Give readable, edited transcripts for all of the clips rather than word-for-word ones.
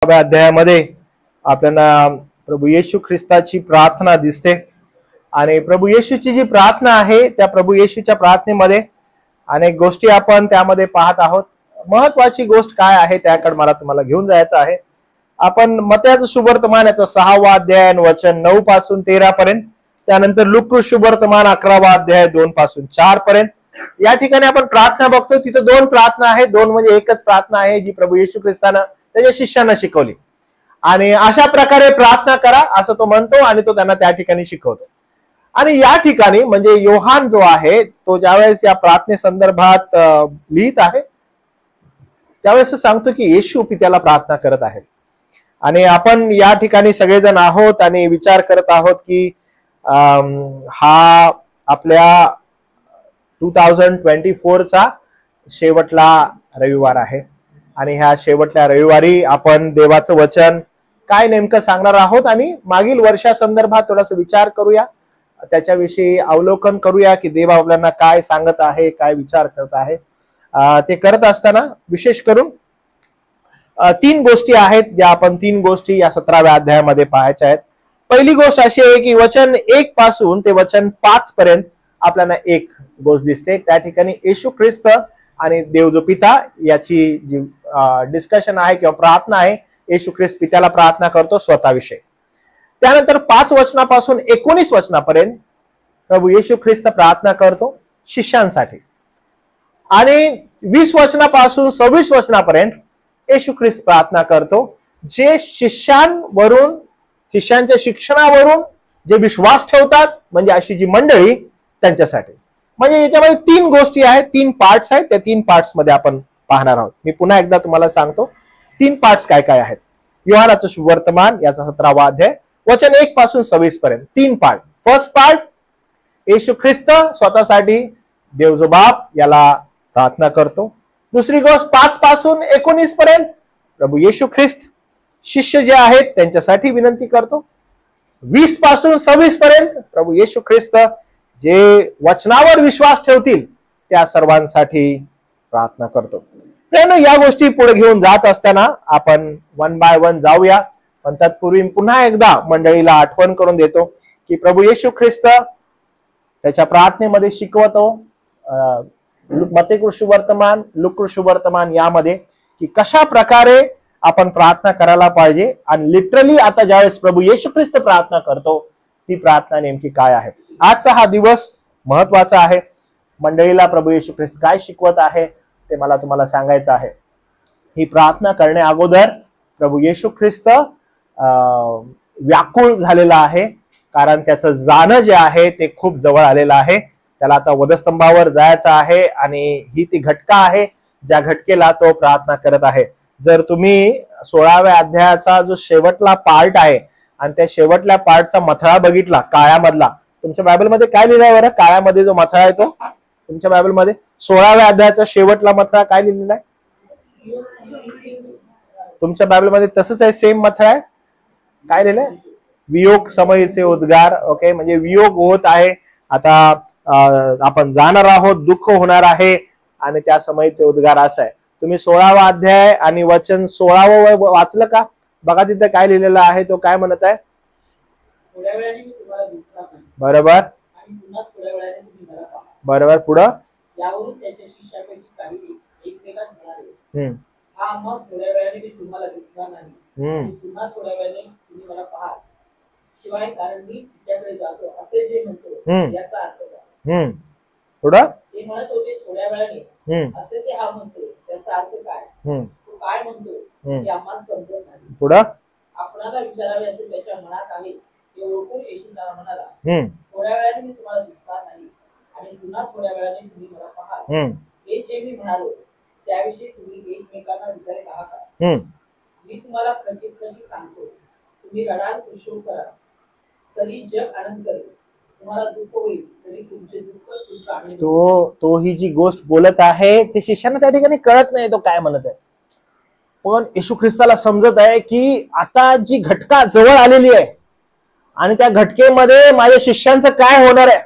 अध्यायामध्ये आपल्याला प्रभू येशू ख्रिस्ताची प्रार्थना दिसते आणि प्रभू येशूची जी प्रार्थना आहे त्या प्रभू येशूच्या प्रार्थनेमध्ये अनेक गोष्टी आपण त्यामध्ये पाहत आहोत। महत्वाची गोष्ट काय आहे त्याकडे मला तुम्हाला घेऊन जायचं आहे। आपण मत्याचं सुवर्तमान याचा 6वा अध्याय वचन 9 पासून 13 पर्यंत, त्यानंतर लूका सुवर्तमान 11वा अध्याय 2 पासून 4 पर्यंत या ठिकाणी आपण प्रार्थना बघतो। तिथे दोन प्रार्थना आहेत, दोन म्हणजे एकच प्रार्थना आहे जी प्रभू येशू ख्रिस्तानं त्याच्या शिष्यांना शिकवली आणि अशा प्रकारे प्रार्थना करा असं तो म्हणतो आणि तो त्यांना त्या ठिकाणी शिकवतो। आणि या ठिकाणी म्हणजे योहान जो आहे तो ज्यावेळेस या प्रार्थने संदर्भात लिहित आहे त्यावेळेस तो सांगतो की येशू पित्याला प्रार्थना करत आहे। आणि आपण या ठिकाणी सगळेजण आहोत आणि विचार करत आहोत की हा आपल्या 2024 चा शेवटला रविवार आहे आणि ह्या शेवटल्या रविवारी आपण देवाचं वचन काय नेमकं सांगणार आहोत आणि मागील वर्षासंदर्भात थोडासा विचार करूया, त्याच्याविषयी अवलोकन करूया की देव आपल्याला काय सांगत आहे, काय विचार करत आहे। ते करत असताना विशेष करून 3 गोष्टी आहेत ज्या आपण 3 गोष्टी या 17व्या अध्यायामध्ये पाहायच्या आहेत। पहिली गोष्ट अशी आहे की वचन 1 पासून ते वचन 5 पर्यंत आपल्याला एक गोष्ट दिसते। त्या ठिकाणी येशू ख्रिस्त आणि देव जो पिता याची जी डिस्कशन आहे किंवा प्रार्थना आहे, येशू ख्रिस्त पित्याला प्रार्थना करतो स्वतःविषयी। त्यानंतर 5 वचनापासून 19 वचनापर्यंत प्रभू येशू ख्रिस्त प्रार्थना करतो शिष्यांसाठी आणि 20 वचनापासून 26 वचनापर्यंत येशू ख्रिस्त प्रार्थना करतो जे शिष्यांवरून, शिष्यांच्या शिक्षणावरून जे विश्वास ठेवतात म्हणजे अशी जी मंडळी त्यांच्यासाठी। म्हणजे याच्यामध्ये 3 गोष्टी आहेत, 3 पार्ट्स आहेत, त्या 3 पार्ट्स मध्ये आपण पाहणार आहोत। मी पुन्हा एकदा तुम्हाला सांगतो 3 पार्ट्स काय काय आहेत। योहानाचं सुवर्तमान याचा 17वा अध्याय वचन 1 पासून 26 पर्यंत 3 पार्ट। फर्स्ट पार्ट येशू ख्रिस्त स्वतःसाठी देव जो बाप याला प्रार्थना करतो। दुसरी गोष्ट 5 पासून 19 पर्यंत प्रभू येशू ख्रिस्त शिष्य जे आहेत त्यांच्यासाठी विनंती करतो। 20 पासून 26 पर्यंत प्रभू येशू ख्रिस्त जे वचनावर विश्वास ठेवतील त्या सर्वांसाठी प्रार्थना करतो। या गोष्टी पुढे घेऊन जात असताना आपण 1 बाय 1 जाऊया, पण तत्पूर्वी पुन्हा एकदा मंडळीला आठवण करून देतो की प्रभू येशू ख्रिस्त त्याच्या प्रार्थनेमध्ये शिकवतो मत्ती सुवर्तमान, लूका सुवर्तमान यामध्ये की कशा प्रकारे आपण प्रार्थना करायला पाहिजे आणि लिटरली आता ज्यावेळेस प्रभू येशू ख्रिस्त प्रार्थना करतो ती प्रार्थना नेमकी काय आहे। आजचा हा दिवस महत्वाचा आहे। मंडळीला प्रभू येशू ख्रिस्त काय शिकवत आहे ते मला तुम्हाला सांगायचं आहे। ही प्रार्थना करण्या अगोदर प्रभू येशू ख्रिस्त व्याकुळ झालेला आहे कारण त्याचं जाणं जे आहे ते खूप जवळ आलेलं आहे। त्याला आता वधस्तंभावर जायचं आहे आणि ही ती घटका आहे ज्या घटकेला तो प्रार्थना करत आहे। जर तुम्ही 16व्या अध्यायाचा जो शेवटला पार्ट आहे आणि त्या शेवटल्या पार्टचा मथळा बघितला काळ्यामधला, तुमच्या बायबलमध्ये काय लिहिलंय बरं? काळ्यामध्ये जो मथळा आहे तो तुमच्या बायबलमध्ये 16व्या अध्यायाचा शेवटला मथळा काय लिहिलेला आहे? तुमच्या बायबलमध्ये तसंच आहे, सेम मथळा आहे। काय लिहिलंय? वियोग समयीचे उद्गार। ओके, म्हणजे वियोग होत आहे, आता आपण जाणार आहोत, दुःख होणार आहे आणि त्या समयीचे उद्गार असं आहे। तुम्ही 16वा अध्याय आणि वचन 16वं वाचलं का? बघा तिथे काय लिहिलेलं आहे, तो काय म्हणत आहे? बरोबर बरोबर, पुढं पुढं पुढं आपणाला विचारावे असे त्याच्या मनात आहे हे ओळखून येशू त्याला म्हणाला, थोड्या वेळाने मी तुम्हाला दिसणार नाही आणि पुन्हा थोड्या वेळाने तुम्ही मला पाहाल। हे जे मी म्हणालो त्याविषयी तुम्ही एकमेकांना विचारत आहात का? मी तुम्हाला खचित खचित सांगतो, तुम्ही रडाल, कुशल करा तरी जग आनंद करेल, तुम्हाला दुःख होईल तरी तुमचे दुःखच तुमचा आनंद। तो ही जी गोष्ट बोलत आहे ते शिष्यांना त्या ठिकाणी कळत नाही तो काय म्हणत आहे, पण येशू ख्रिस्ताला समजत आहे की आता जी घटका जवळ आलेली आहे आणि त्या घटकेमध्ये माझ्या शिष्यांचं काय होणार आहे,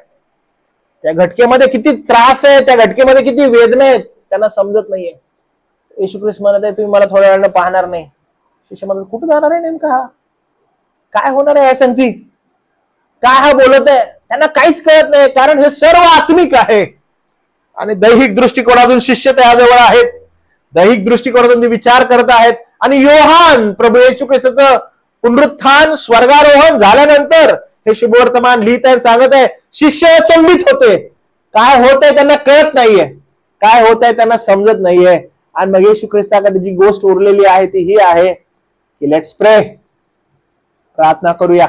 त्या घटकेमध्ये किती त्रास आहे, त्या घटकेमध्ये किती वेदना आहेत, त्यांना समजत नाहीये। येशू ख्रिस्त म्हणत आहे तुम्ही मला थोड्या वेळानं पाहणार नाही, शिष्य म्हणतात कुठं जाणार आहे नेमका हा, काय होणार आहे या संगती, काय हा बोलत आहे. त्यांना काहीच कळत नाही, कारण हे सर्व आत्मिक आहे. आणि दैहिक दृष्टिकोनातून शिष्य त्याजवळ आहेत, दैहिक दृष्टिकोनातून ते विचार करत आहेत. आणि योहान प्रभू येशू ख्रिस्ताचं पुनरुत्थान स्वर्गारोहण झाल्यानंतर हे शुभवर्तमान लिहित आहे, सांगत आहे. शिष्य अचंबित होते, काय होत आहे त्यांना कळत नाहीये, काय होत आहे त्यांना समजत नाहीये. आणि मग येशू ख्रिस्ताकडे जी गोष्ट उरलेली आहे ती ही आहे की लेट्स प्रे, प्रार्थना करूया.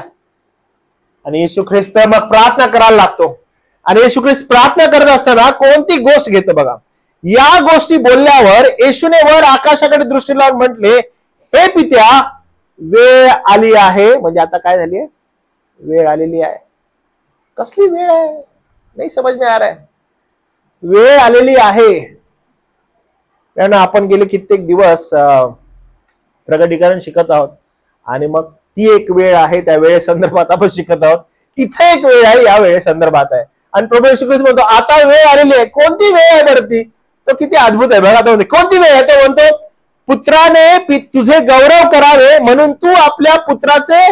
आणि येशू ख्रिस्त मग प्रार्थना करायला लागतो. आणि येशू ख्रिस्त प्रार्थना करत असताना कोणती गोष्ट घेतो बघा. या गोष्टी बोलल्यावर येशूने वर आकाशाकडे दृष्टी लावून म्हटले, हे पित्या, वेळ आली आहे. म्हणजे आता काय झाली आहे, वेळ आलेली आहे. कसली वेळ आहे, नाही समज में आ रहा है. वेळ आलेली आहे. कारण आपण गेले कित्येक दिवस प्रगटीकरण शिकत आहोत आणि मग ती एक वेळ आहे, त्या वेळे संदर्भात आपण शिकत आहोत. इथे एक वेळ आहे, या वेळे संदर्भात आहे. आणि प्रभू येशू ख्रिस्त म्हणतो आता वेळ आलेली आहे. कोणती वेळ आहे बरं ती, तो किती अद्भुत आहे बघा. तो म्हणतो कोणती वेळ आहे, तो म्हणतो पुत्राने तुझे गौरव करावे म्हणून तू आपल्या पुत्राचे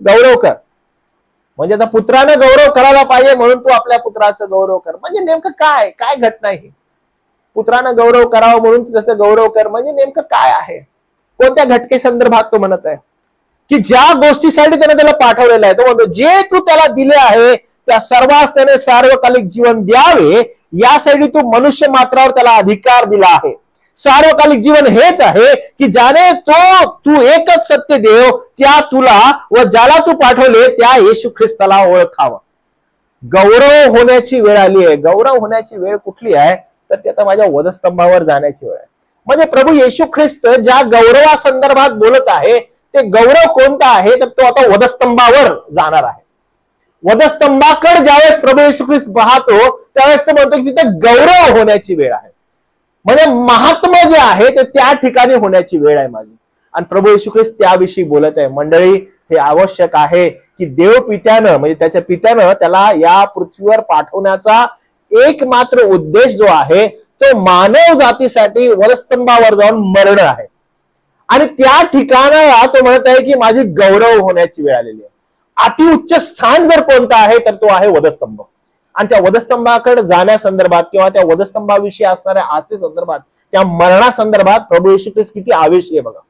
गौरव कर. म्हणजे आता पुत्राने गौरव करायला पाहिजे म्हणून तू आपल्या पुत्राचं गौरव कर. म्हणजे नेमकं काय काय घटना आहे, पुत्रानं गौरव करावं म्हणून तू त्याचं गौरव कर, म्हणजे नेमकं काय आहे, कोणत्या घटके संदर्भात तो म्हणत आहे. की ज्या गोष्टीसाठी त्याला पाठवलेलं आहे, तो म्हणतो जे तू त्याला दिले आहे त्या सर्वांस त्याने सार्वकालिक जीवन द्यावे, यासाठी तू मनुष्य मात्रावर त्याला अधिकार दिला आहे. सार्वकालिक जीवन हेच आहे की ज्याने तू एकच सत्य देव त्या तुला व ज्याला तू पाठवले त्या येशू ख्रिस्ताला ओळखावं. गौरव होण्याची वेळ आली आहे. गौरव होण्याची वेळ कुठली आहे, तर ती आता माझ्या वधस्तंभावर जाण्याची वेळ आहे. म्हणजे प्रभू येशू ख्रिस्त ज्या गौरवा संदर्भात बोलत आहे ते गौरव कोणता आहे, तर तो आता वधस्तंभावर जाणार आहे. वधस्तंभाकडे ज्यावेळेस प्रभू येशू ख्रिस्त पाहतो त्यावेळेस तो म्हणतो की तिथे गौरव होण्याची वेळ आहे. म्हणजे महात्मा जे आहे ते त्या ठिकाणी होण्याची वेळ आहे माझी. आणि प्रभू येशू ख्रिस्त त्याविषयी बोलत आहे. मंडळी, हे आवश्यक आहे की देव पित्यानं म्हणजे त्याच्या पित्यानं त्याला या पृथ्वीवर पाठवण्याचा एकमात्र उद्देश जो आहे तो मानव जातीसाठी वधस्तंभावर जाऊन मरण आहे. आणि त्या ठिकाणाला तो म्हणत आहे की माझी गौरव होण्याची वेळ आलेली आहे. अतिउच्च स्थान जर कोणतं आहे तर तो आहे वधस्तंभ. आणि त्या वधस्तंभाकडे जाण्यासंदर्भात किंवा त्या वधस्तंभाविषयी असणाऱ्या आस्थे संदर्भात, त्या मरणासंदर्भात प्रभू येशू ख्रिस्त किती आवेशी आहे बघा.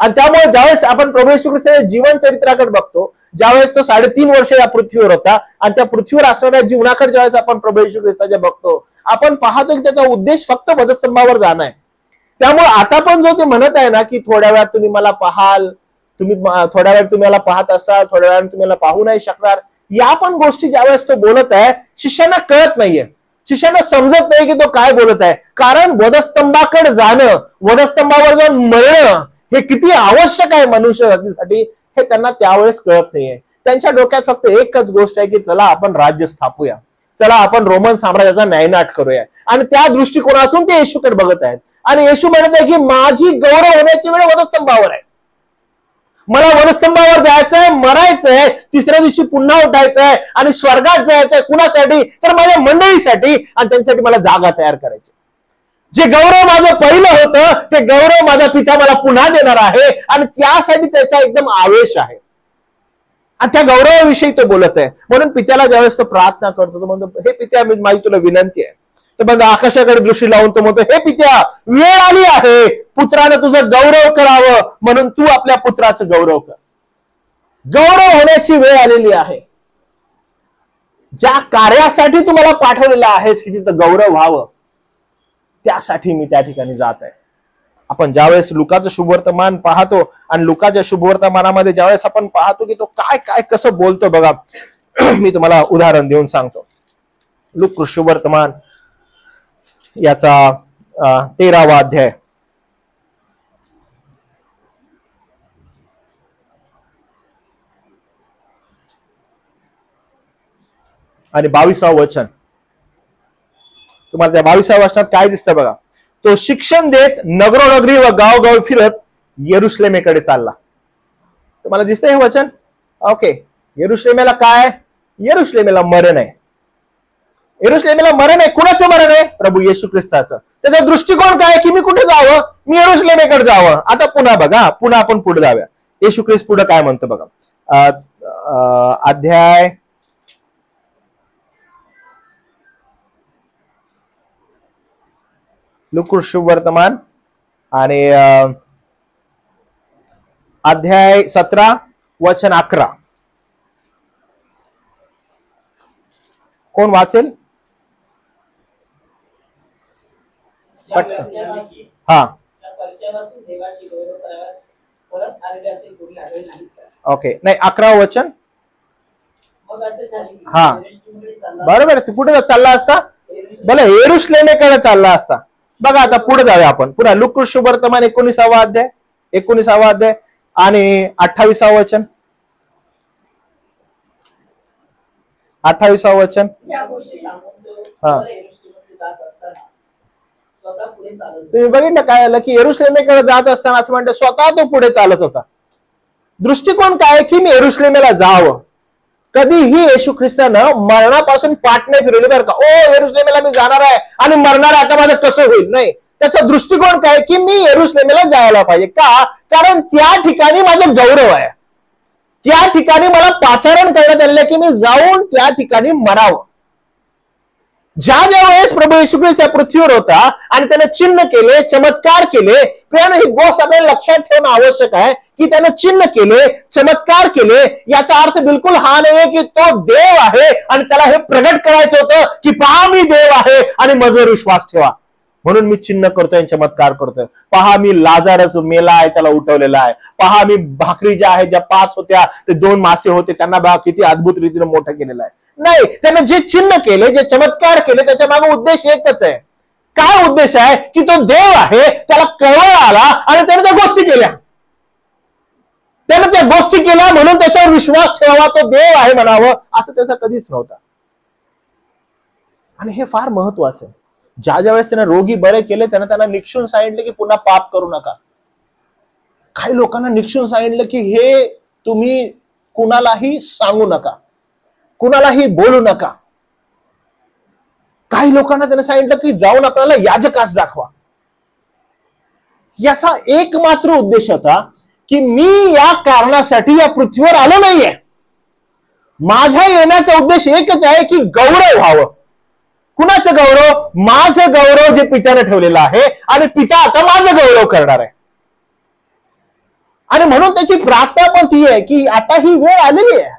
आणि त्यामुळे ज्यावेळेस आपण प्रभू येशू ख्रिस्ताच्या जीवन चरित्राकडे बघतो, ज्यावेळेस तो 3.5 वर्ष या पृथ्वीवर होता आणि त्या पृथ्वीवर असणाऱ्या जीवनाकडे ज्यावेळेस आपण प्रभू येशू ख्रिस्ताच्या बघतो, आपण पाहतो की त्याचा उद्देश फक्त वधस्तंभावर जाणं आहे. त्यामुळे आता पण जो ते म्हणत आहे ना की थोड्या वेळात तुम्ही मला पाहाल, तुम्ही थोड्या वेळ तुम्ही मला पाहत असाल, थोड्या वेळाने तुम्ही मला पाहू नाही शकणार, या पण गोष्टी ज्यावेळेस तो बोलत आहे शिष्यांना कळत नाहीये, शिष्यांना समजत नाही की तो काय बोलत आहे. कारण वधस्तंभाकडे जाणं, वधस्तंभावर जाऊन मरणं हे किती आवश्यक आहे मनुष्य जातीसाठी हे त्यांना त्यावेळेस कळत नाहीये. त्यांच्या डोक्यात फक्त एकच गोष्ट आहे की चला आपण राज्य स्थापूया, चला आपण रोमन साम्राज्याचा न्यायनाट करूया. आणि त्या दृष्टिकोनातून ते येशूकडे बघत आहेत. आणि येशू म्हणत आहे की माझी गौरव होण्याची वेळ वधस्तंभावर आहे. मला वधस्तंभावर जायचंय, मरायचंय, तिसऱ्या दिवशी पुन्हा उठायचंय आणि स्वर्गात जायचंय. कुणासाठी, तर माझ्या मंडळीसाठी. आणि त्यांच्यासाठी मला जागा तयार करायची. जे गौरव माझं पहिलं होतं ते गौरव माझा पिता मला पुन्हा देणार आहे. आणि त्यासाठी त्याचा एकदम आवेश आहे. आणि त्या गौरवाविषयी तो बोलत आहे. म्हणून पित्याला ज्यावेळेस तो प्रार्थना करतो तो म्हणतो हे पित्या, माझी तुला विनंती आहे. तो बघा आकाशाकडे दृष्टी लावून तो म्हणतो हे पित्या, वेळ आली आहे, पुत्रानं तुझं गौरव करावं म्हणून तू आपल्या पुत्राचं गौरव कर. गौरव होण्याची वेळ आलेली आहे. ज्या कार्यासाठी तू मला पाठवलेलं आहेस की तिथं गौरव व्हावं, त्यासाठी मी त्या ठिकाणी जात आहे. आपण ज्यावेळेस लुकाचं शुभवर्तमान पाहतो आणि लुकाच्या शुभवर्तमानामध्ये ज्यावेळेस आपण पाहतो की तो काय काय कसं बोलतो बघा. मी तुम्हाला उदाहरण देऊन सांगतो. लुक शुभवर्तमान याचा 13वा अध्याय आणि 22वा वचन. तुम्हाला त्या 22व्या वचनात काय दिसतं बघा. तो शिक्षण देत नगरोनगरी व गावगाव फिरत यरुशलेमेकडे चालला. तुम्हाला दिसतंय हे वचन. ओके, यरुशलेमेला काय, यरुशलेमेला मरण आहे. यरुशलेमेला मरण आहे. कुणाचं मरण आहे? प्रभू येशू ख्रिस्ताचं. त्याचा दृष्टिकोन काय की मी कुठे जावं? मी यरुशलेमेकडे जावं. आता पुन्हा बघा, पुन्हा आपण पुढे जाऊया. येशू ख्रिस्त पुढे काय म्हणतो बघा. अध्याय लूका शुभवर्तमान आणि अध्याय 17 वचन 11. कोण वाचेल? हा, ओके. नाही, 11 वचन. हा, बरोबर. कुठे चालला असता? बोला यरुशलेमेकडे चालला असता. बघा आता पुढे जाऊया आपण. पुन्हा लूका शुभवर्तमान 19 अध्याय आणि 28 वचन. 28 वचन. हा, तुम्ही बघितलं काय आलं की यरुशलेमेकडे जात असताना असं म्हणतं स्वतः तो पुढे चालत होता. दृष्टिकोन काय की मी यरुशलेमेला जावं. कधीही येशू ख्रिस्तानं मरणापासून पाठ नाही फिरवली बरं का. ओ यरुशलेमेला मी जाणार आहे आणि मरणार आहे, आता माझं कसं होईल? नाही, त्याचा दृष्टिकोन काय की मी यरुशलेमेला जायला पाहिजे. का? कारण त्या ठिकाणी माझं गौरव आहे. त्या ठिकाणी मला पाचारण करण्यात आलेलं आहे की मी जाऊन त्या ठिकाणी मरावं. ज्या वेळेस प्रभू येशू ख्रिस्त त्या पृथ्वीवर होता आणि त्याने चिन्ह केले, चमत्कार केले, प्रियानं ही गोष्ट आपल्याला लक्षात ठेवणं आवश्यक आहे की त्यानं चिन्ह केले, चमत्कार केले. याचा अर्थ बिलकुल हा नाही की तो देव आहे आणि त्याला हे प्रगट करायचं होतं की पहा मी देव आहे आणि माझ्यावर विश्वास ठेवा म्हणून मी चिन्ह करतोय, चमत्कार करतोय. पहा मी लाजारस मेला आहे त्याला उठवलेला आहे. पहा मी भाकरी ज्या आहेत, ज्या 5 होत्या ते 2 मासे होते त्यांना बघा किती अद्भुत रीतीने मोठं केलेलं आहे. नाही, त्यानं जे चिन्ह केले, जे चमत्कार केले, त्याच्या मागे उद्देश एकच आहे. काय उद्देश आहे की तो देव आहे, त्याला कळवळ आला आणि त्याने त्या गोष्टी केल्या. त्यानं त्या गोष्टी केल्या म्हणून त्याच्यावर विश्वास ठेवावा, तो देव आहे म्हणावं असं त्याचा कधीच नव्हता. आणि हे फार महत्वाचं आहे. ज्या वेळेस त्याने रोगी बरे केले त्याने त्यांना निक्षून सांगितले की पुन्हा पाप करू नका. काही लोकांना निक्षून सांगितलं की हे तुम्ही कुणालाही सांगू नका, कुणालाही बोलू नका. काही लोकांना त्याने सांगितलं की जाऊन आपल्याला याजकास दाखवा. याचा एकमात्र उद्देश होता की मी या कारणासाठी या पृथ्वीवर आलो नाहीये. माझ्या येण्याचा उद्देश एकच आहे की गौरव व्हावं. कुणाचं गौरव? माझं गौरव जे पित्याने ठेवलेलं आहे आणि पिता आता माझं गौरव करणार आहे. आणि म्हणून त्याची प्रार्थना पण ती आहे की आता ही वेळ आलेली आहे.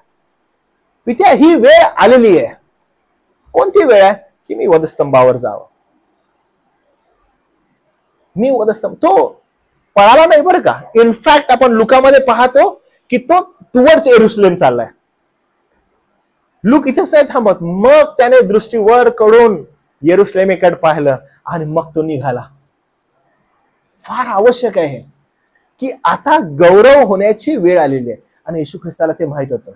पित्या, ही वेळ आलेली आहे. कोणती वेळ आहे? की मी वधस्तंभावर जावं. मी वधस्तंभ. तो पळाला नाही बरं का. इनफॅक्ट आपण लुकामध्ये पाहतो की तो टुवर्ड्स येरुशलेम चाललाय. लूक इथेच नाही थांबत. मग त्याने दृष्टी वर करून येरुशलेमेकडे पाहिलं आणि मग तो निघाला. फार आवश्यक आहे की आता गौरव होण्याची वेळ आलेली आहे आणि येशू ख्रिस्ताला ते माहित होतं.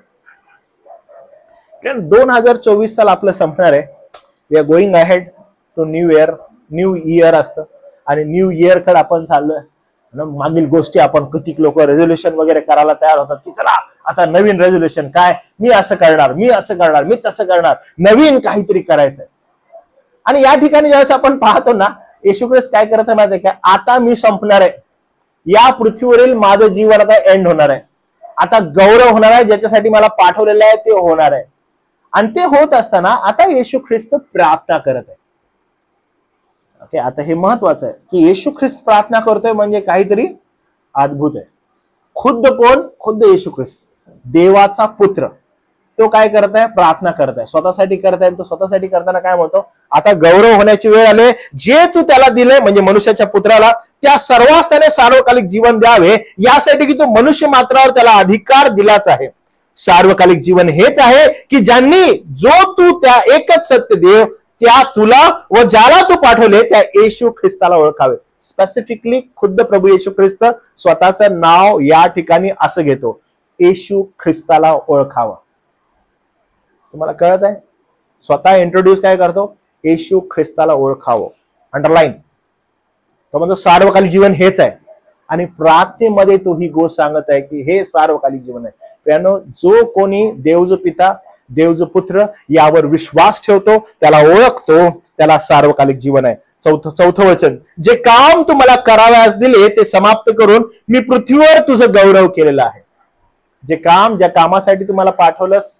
2024 साल आपलं संपणार आहे. We are going ahead to new year असतं आणि न्यू इयर कडे आपण चाललोय. मागील गोष्टी आपण किती लोक रेझोल्युशन वगैरे करायला तयार होतात की चला आता नवीन रेझोल्युशन काय, मी असं करणार, मी असं करणार, मी तसं करणार, नवीन काहीतरी करायचंय. आणि या ठिकाणी ज्यावेळेस आपण पाहतो ना, येशू ख्रिस्त काय करत आहे माहिती आहे का? आता मी संपणार आहे. या पृथ्वीवरील माझं जीवन आता एंड होणार आहे. आता गौरव होणार आहे, ज्याच्यासाठी मला पाठवलेलं आहे ते होणार आहे. आणि ते होत असताना आता येशू ख्रिस्त प्रार्थना करत आहे. ओके, आता हे महत्वाचं आहे की येशू ख्रिस्त प्रार्थना करतोय म्हणजे काहीतरी अद्भुत आहे. खुद्द कोण? खुद्द येशू ख्रिस्त, देवाचा पुत्र. तो काय करत आहे? प्रार्थना करत आहे, स्वतःसाठी करत आहे. तो स्वतःसाठी करताना काय म्हणतो? आता गौरव होण्याची वेळ आली. जे तू त्याला दिले म्हणजे मनुष्याच्या पुत्राला, त्या सर्वांस त्याने सार्वकालिक जीवन द्यावे यासाठी की तो मनुष्य मात्रावर त्याला अधिकार दिलाच आहे. सार्वकालिक जीवन हेच आहे की ज्यांनी जो तू त्या एकच सत्य देव त्या तुला व ज्याला तू पाठवले त्या येशू ख्रिस्ताला ओळखावे. स्पेसिफिकली खुद्द प्रभू येशू ख्रिस्त स्वतःचं नाव या ठिकाणी असं घेतो, येशू ख्रिस्ताला ओळखावं. तुम्हाला कळत आहे? स्वतः इंट्रोड्यूस काय करतो? येशू ख्रिस्ताला ओळखावं. अंडरलाईन. तो म्हणतो सार्वकालिक जीवन हेच आहे. आणि प्रार्थनेमध्ये तो ही गोष्ट सांगत आहे की हे सार्वकालिक जीवन आहे. प्रियानो, जो कोणी देव जो पिता देव जो पुत्र यावर विश्वास ठेवतो, त्याला ओळखतो, त्याला सार्वकालिक जीवन आहे. चौथं वचन, जे काम तुम्हाला करावयास दिले ते समाप्त करून मी पृथ्वीवर तुझं गौरव केलेलं आहे. जे काम, ज्या कामासाठी तुम्हाला पाठवलंस,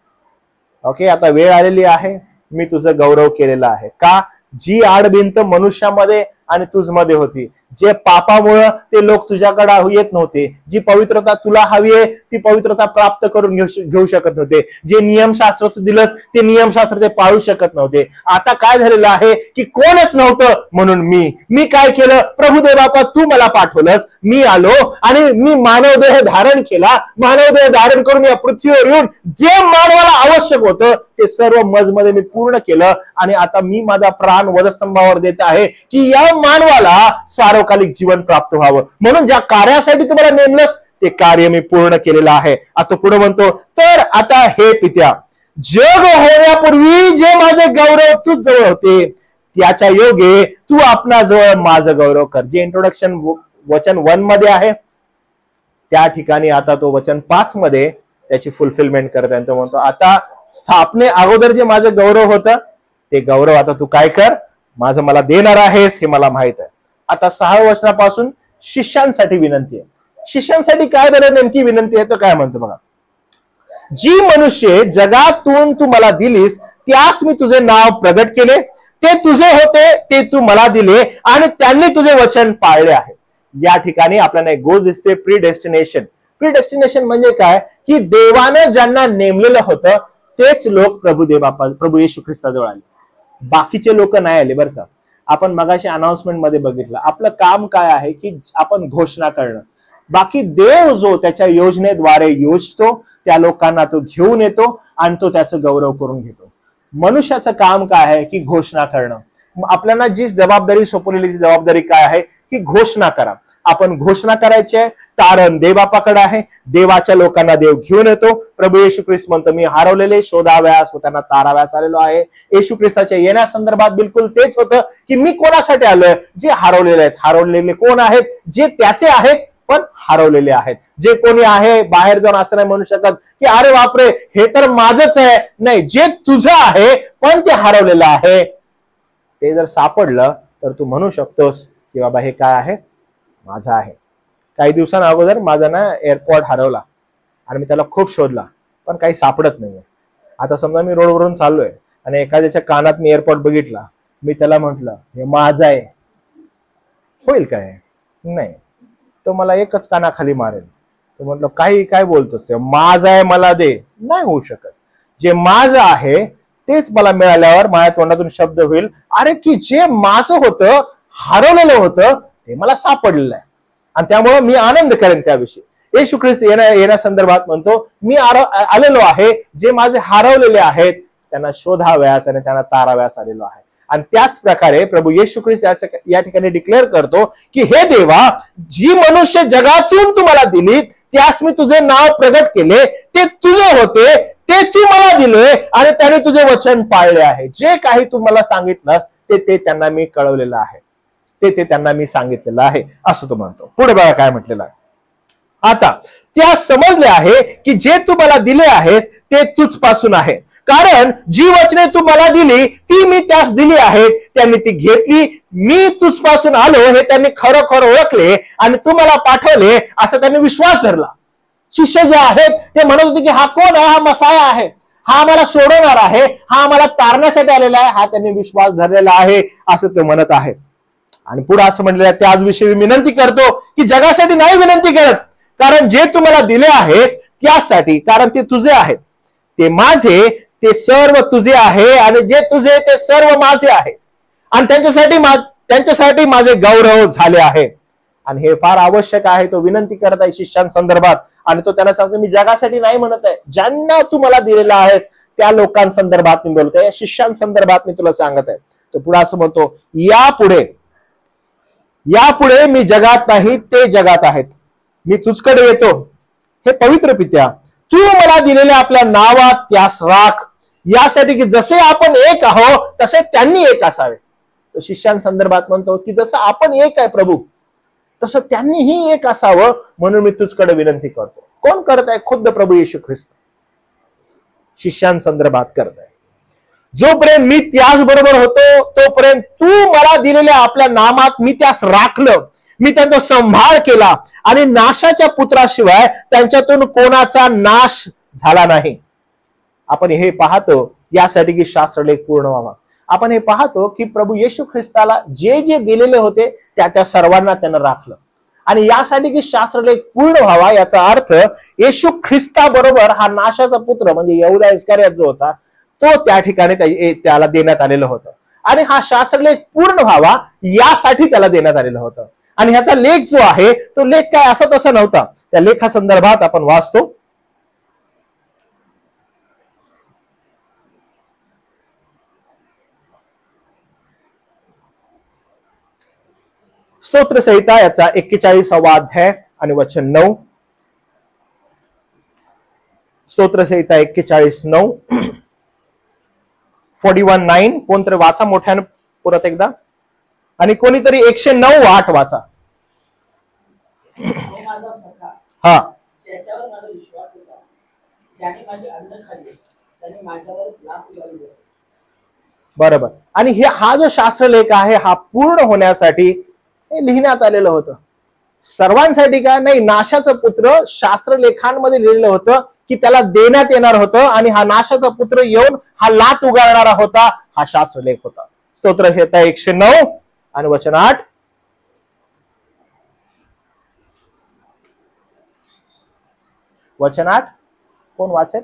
ओके, आता वेळ आलेली आहे, मी तुझं गौरव केलेला आहे. का? जी आडभिंत मनुष्यामध्ये आणि तुझमध्ये होती, जे पापामुळं ते लोक तुझ्याकडे येत नव्हते, जी पवित्रता तुला हवी आहे ती पवित्रता प्राप्त करून घेऊ शकत नव्हते, जे नियमशास्त्र तू दिलंस ते नियमशास्त्र ते पाळू शकत नव्हते. आता काय झालेलं आहे की कोणच नव्हतं, म्हणून मी काय केलं, प्रभुदेव बापा तू मला पाठवलंस, मी आलो आणि मी मानवदेह धारण केला. मानवदेह धारण करून या पृथ्वीवर येऊन जे मानवाला आवश्यक होतं ते सर्व मजमध्ये मी पूर्ण केलं. आणि आता मी माझा प्राण वधस्तंभावर देत आहे की या मानवाला सार्वकालिक जीवन प्राप्त व्हावं. म्हणून ज्या कार्यासाठी तुम्हाला नेमलंस ते कार्य मी पूर्ण केलेलं आहे. आता पुढे म्हणतो, तर आता हे पित्या, जग होण्यापूर्वी जे माझे गौरव तुझ जवळ होते त्याच्या योगे तू आपणा जवळ माझं गौरव कर. जे इंट्रोडक्शन वचन 1 मध्ये आहे त्या ठिकाणी आता तो वचन 5 मध्ये त्याची फुलफिलमेंट करत आहे. तो म्हणतो, आता स्थापने अगोदर जे माझं गौरव होतं ते गौरव आता तू काय कर, माझं मला देणार आहेस हे मला माहित आहे. आता 6व्या वचनापासून शिष्यांसाठी विनंती आहे. शिष्यांसाठी काय बरं नेमकी विनंती आहे, तो काय म्हणतो बघा, जी मनुष्य जगातून तू मला दिलीस त्यास मी तुझे नाव प्रगट केले, ते तुझे होते ते तू मला दिले आणि त्यांनी तुझे वचन पाळले आहे. या ठिकाणी आपल्याला एक गोष्ट दिसते, प्रीडेस्टिनेशन. प्रीडेस्टिनेशन म्हणजे काय की देवानं ज्यांना नेमलेलं होतं तेच लोक प्रभू येशू ख्रिस्ताजवळ आले, बाकीचे लोक नाही आले. बरं का, आपण मगाशी अनाउन्समेंट मध्ये बघितलं, आपलं काम काय आहे की आपण घोषणा करणं. बाकी देव जो त्याच्या योजनेद्वारे योजतो त्या लोकांना तो घेऊन येतो आणि तो त्याचं गौरव करून घेतो. मनुष्याचं काम काय आहे की घोषणा करणं. आपल्याला जी जबाबदारी सोपवलेली ती जबाबदारी काय आहे की घोषणा करा. आपण घोषणा करायची आहे, तारण देवबापाकडे आहे, देवाच्या लोकांना देव घेऊन येतो. प्रभू येशू ख्रिस्त म्हणतो, मी हरवलेले शोधाव्यास व त्यांना ताराव्यास आलेलो आहे. येशू ख्रिस्ताच्या येण्यासंदर्भात बिलकुल तेच होतं की मी कोणासाठी आलोय, जे हरवलेले आहेत. हरवलेले कोण आहेत? जे त्याचे आहेत पण हरवलेले आहेत. जे कोणी आहे बाहेर जाऊन असं नाही म्हणू शकत की अरे बापरे हे तर माझंच आहे. नाही, जे तुझं आहे पण ते हरवलेलं आहे, ते जर सापडलं तर तू म्हणू शकतोस की बाबा हे काय आहे, माझं आहे. काही दिवसांअगोदर माझा ना एअरपोर्ट हरवला आणि मी त्याला खूप शोधला पण काही सापडत नाहीये. आता समजा मी रोडवरून चाललोय आणि एखाद्याच्या कानात मी एअरपोर्ट बघितला, मी त्याला म्हटलं हे माझं आहे, होईल काय? नाही, तो मला एकच कानाखाली मारेल. तो म्हटलं काय बोलतोस, ते माझं आहे मला दे. नाही होऊ शकत. जे माझं आहे तेच मला मिळाल्यावर माझ्या तोंडातून शब्द होईल, अरे की जे माझं होतं, हरवलेलं होतं ते मला सापडलेलं आहे आणि त्यामुळे मी आनंद करेन त्याविषयी. येशू ख्रिस्त येण्यासंदर्भात म्हणतो, मी आलेलो आहे, जे माझे हरवलेले आहेत त्यांना शोधाव्यास आणि त्यांना ताराव्यास आलेलो आहे. आणि त्याच प्रकारे प्रभू येशू ख्रिस्त या ठिकाणी डिक्लेअर करतो की हे देवा, जी मनुष्य जगातून तू मला दिली त्यास मी तुझे नाव प्रगट केले, ते तुझे होते ते तू मला दिले आणि त्याने तुझे वचन पाळले आहे. जे काही तू मला सांगितलंस ते त्यांना मी कळवलेलं आहे, ते त्यांना मी सांगितलेलं आहे असं तो म्हणतो. पुढे बघा काय म्हटलेलं आहे, आता त्या समजले आहे की जे तू मला दिले आहेस ते तुझ पासून आहे, कारण जी वचने तू मला दिली ती मी त्यास दिली आहेत, त्यांनी ती घेतली. मी तुझपासून आलो हे त्यांनी खरोखर ओळखले आणि तू मला पाठवले असा त्यांनी विश्वास धरला. शिष्य जे आहेत ते म्हणत होते की हा कोण आहे, हा मसाया आहे, हा आम्हाला सोडवणार आहे, हा आम्हाला तारण्यासाठी आलेला आहे, हा त्यांनी विश्वास धरलेला आहे असं ते म्हणत आहे. आणि पुढे असं म्हणलेलं आहे, त्याच विषयी विनंती करतो की जगासाठी नाही विनंती करत, कारण जे तुम्हाला दिले आहेत त्यासाठी, कारण ते तुझे आहेत, ते माझे, ते सर्व तुझे आहे आणि जे तुझे ते सर्व माझे आहे आणि त्यांच्यासाठी माझे गौरव झाले आहे. आणि हे फार आवश्यक आहे. तो विनंती करत आहे शिष्यांसंदर्भात आणि तो त्यांना सांगतो, मी जगासाठी नाही म्हणत आहे, ज्यांना तू मला दिलेला आहेस त्या लोकांसंदर्भात मी बोलतोय, या शिष्यांसंदर्भात मी तुला सांगत आहे. तो पुढे असं म्हणतो, यापुढे मी जगात नाही ते जगात आहेत, मी तुझकडे येतो. हे पवित्र पित्या, तू मला दिलेल्या आपल्या नावात त्यास राख, यासाठी की जसे आपण एक आहोत तसे त्यांनी एक असावे. तो शिष्यांसंदर्भात म्हणतो की जसं आपण एक आहे प्रभू तसं त्यांनीही एक असावं, म्हणून मी तुझकडे विनंती करतो. कोण करत आहे? खुद्द प्रभू येशू ख्रिस्त. शिष्यांसंदर्भात करत आहे. जोपर्यंत मी त्याच बरोबर होतो तोपर्यंत तू मला दिलेल्या आपल्या नामात मी त्यास राखलं, मी त्यांचा संभाळ केला आणि नाशाच्या पुत्राशिवाय त्यांच्यातून कोणाचा नाश झाला नाही. आपण हे पाहतो यासाठी की शास्त्रलेख पूर्ण व्हावा. आपण हे पाहतो की प्रभू येशू ख्रिस्ताला जे जे दिलेले होते त्या सर्वांना त्यानं राखलं आणि यासाठी की शास्त्रलेख पूर्ण व्हावा याचा अर्थ येशू ख्रिस्ताबरोबर हा नाशाचा पुत्र म्हणजे यहूदा इस्करियोत जो होता तो त्या ठिकाणी त्याला देण्यात आलेलं होतं आणि हा शास्त्रलेख पूर्ण व्हावा यासाठी त्याला देण्यात आलेलं होतं. आणि ह्याचा लेख जो आहे तो लेख काय असा तसा नव्हता. त्या लेखासंदर्भात आपण वाचतो. स्तोत्र संहिता याचा 41वा अध्याय आणि वचन 9. स्तोत्र संहिता 41:9 41:9. कोणतरी वाचा मोठ्यानं परत एकदा आणि कोणीतरी 109:8 वाचा. हा, ज्याच्यावर माझा विश्वास होता, ज्याने माझे अन्न खाल्ले, त्याने माझ्यावर लाभ उधळले. बरोबर. आणि हा जो शास्त्रलेख आहे हा पूर्ण होण्यासाठी हे लिहिण्यात आलेलं होतं. सर्वांसाठी का नाही, नाशाचं पुत्र शास्त्रलेखांमध्ये लिहिलेलं होतं की त्याला देण्यात येणार होतं आणि हा नाशाचा पुत्र येऊन हा लाथ उगारणारा होता. हा शास्त्रलेख होता. स्तोत्र संहिता 109 आणि वचन 8. वचन 8 कोण वाचेल?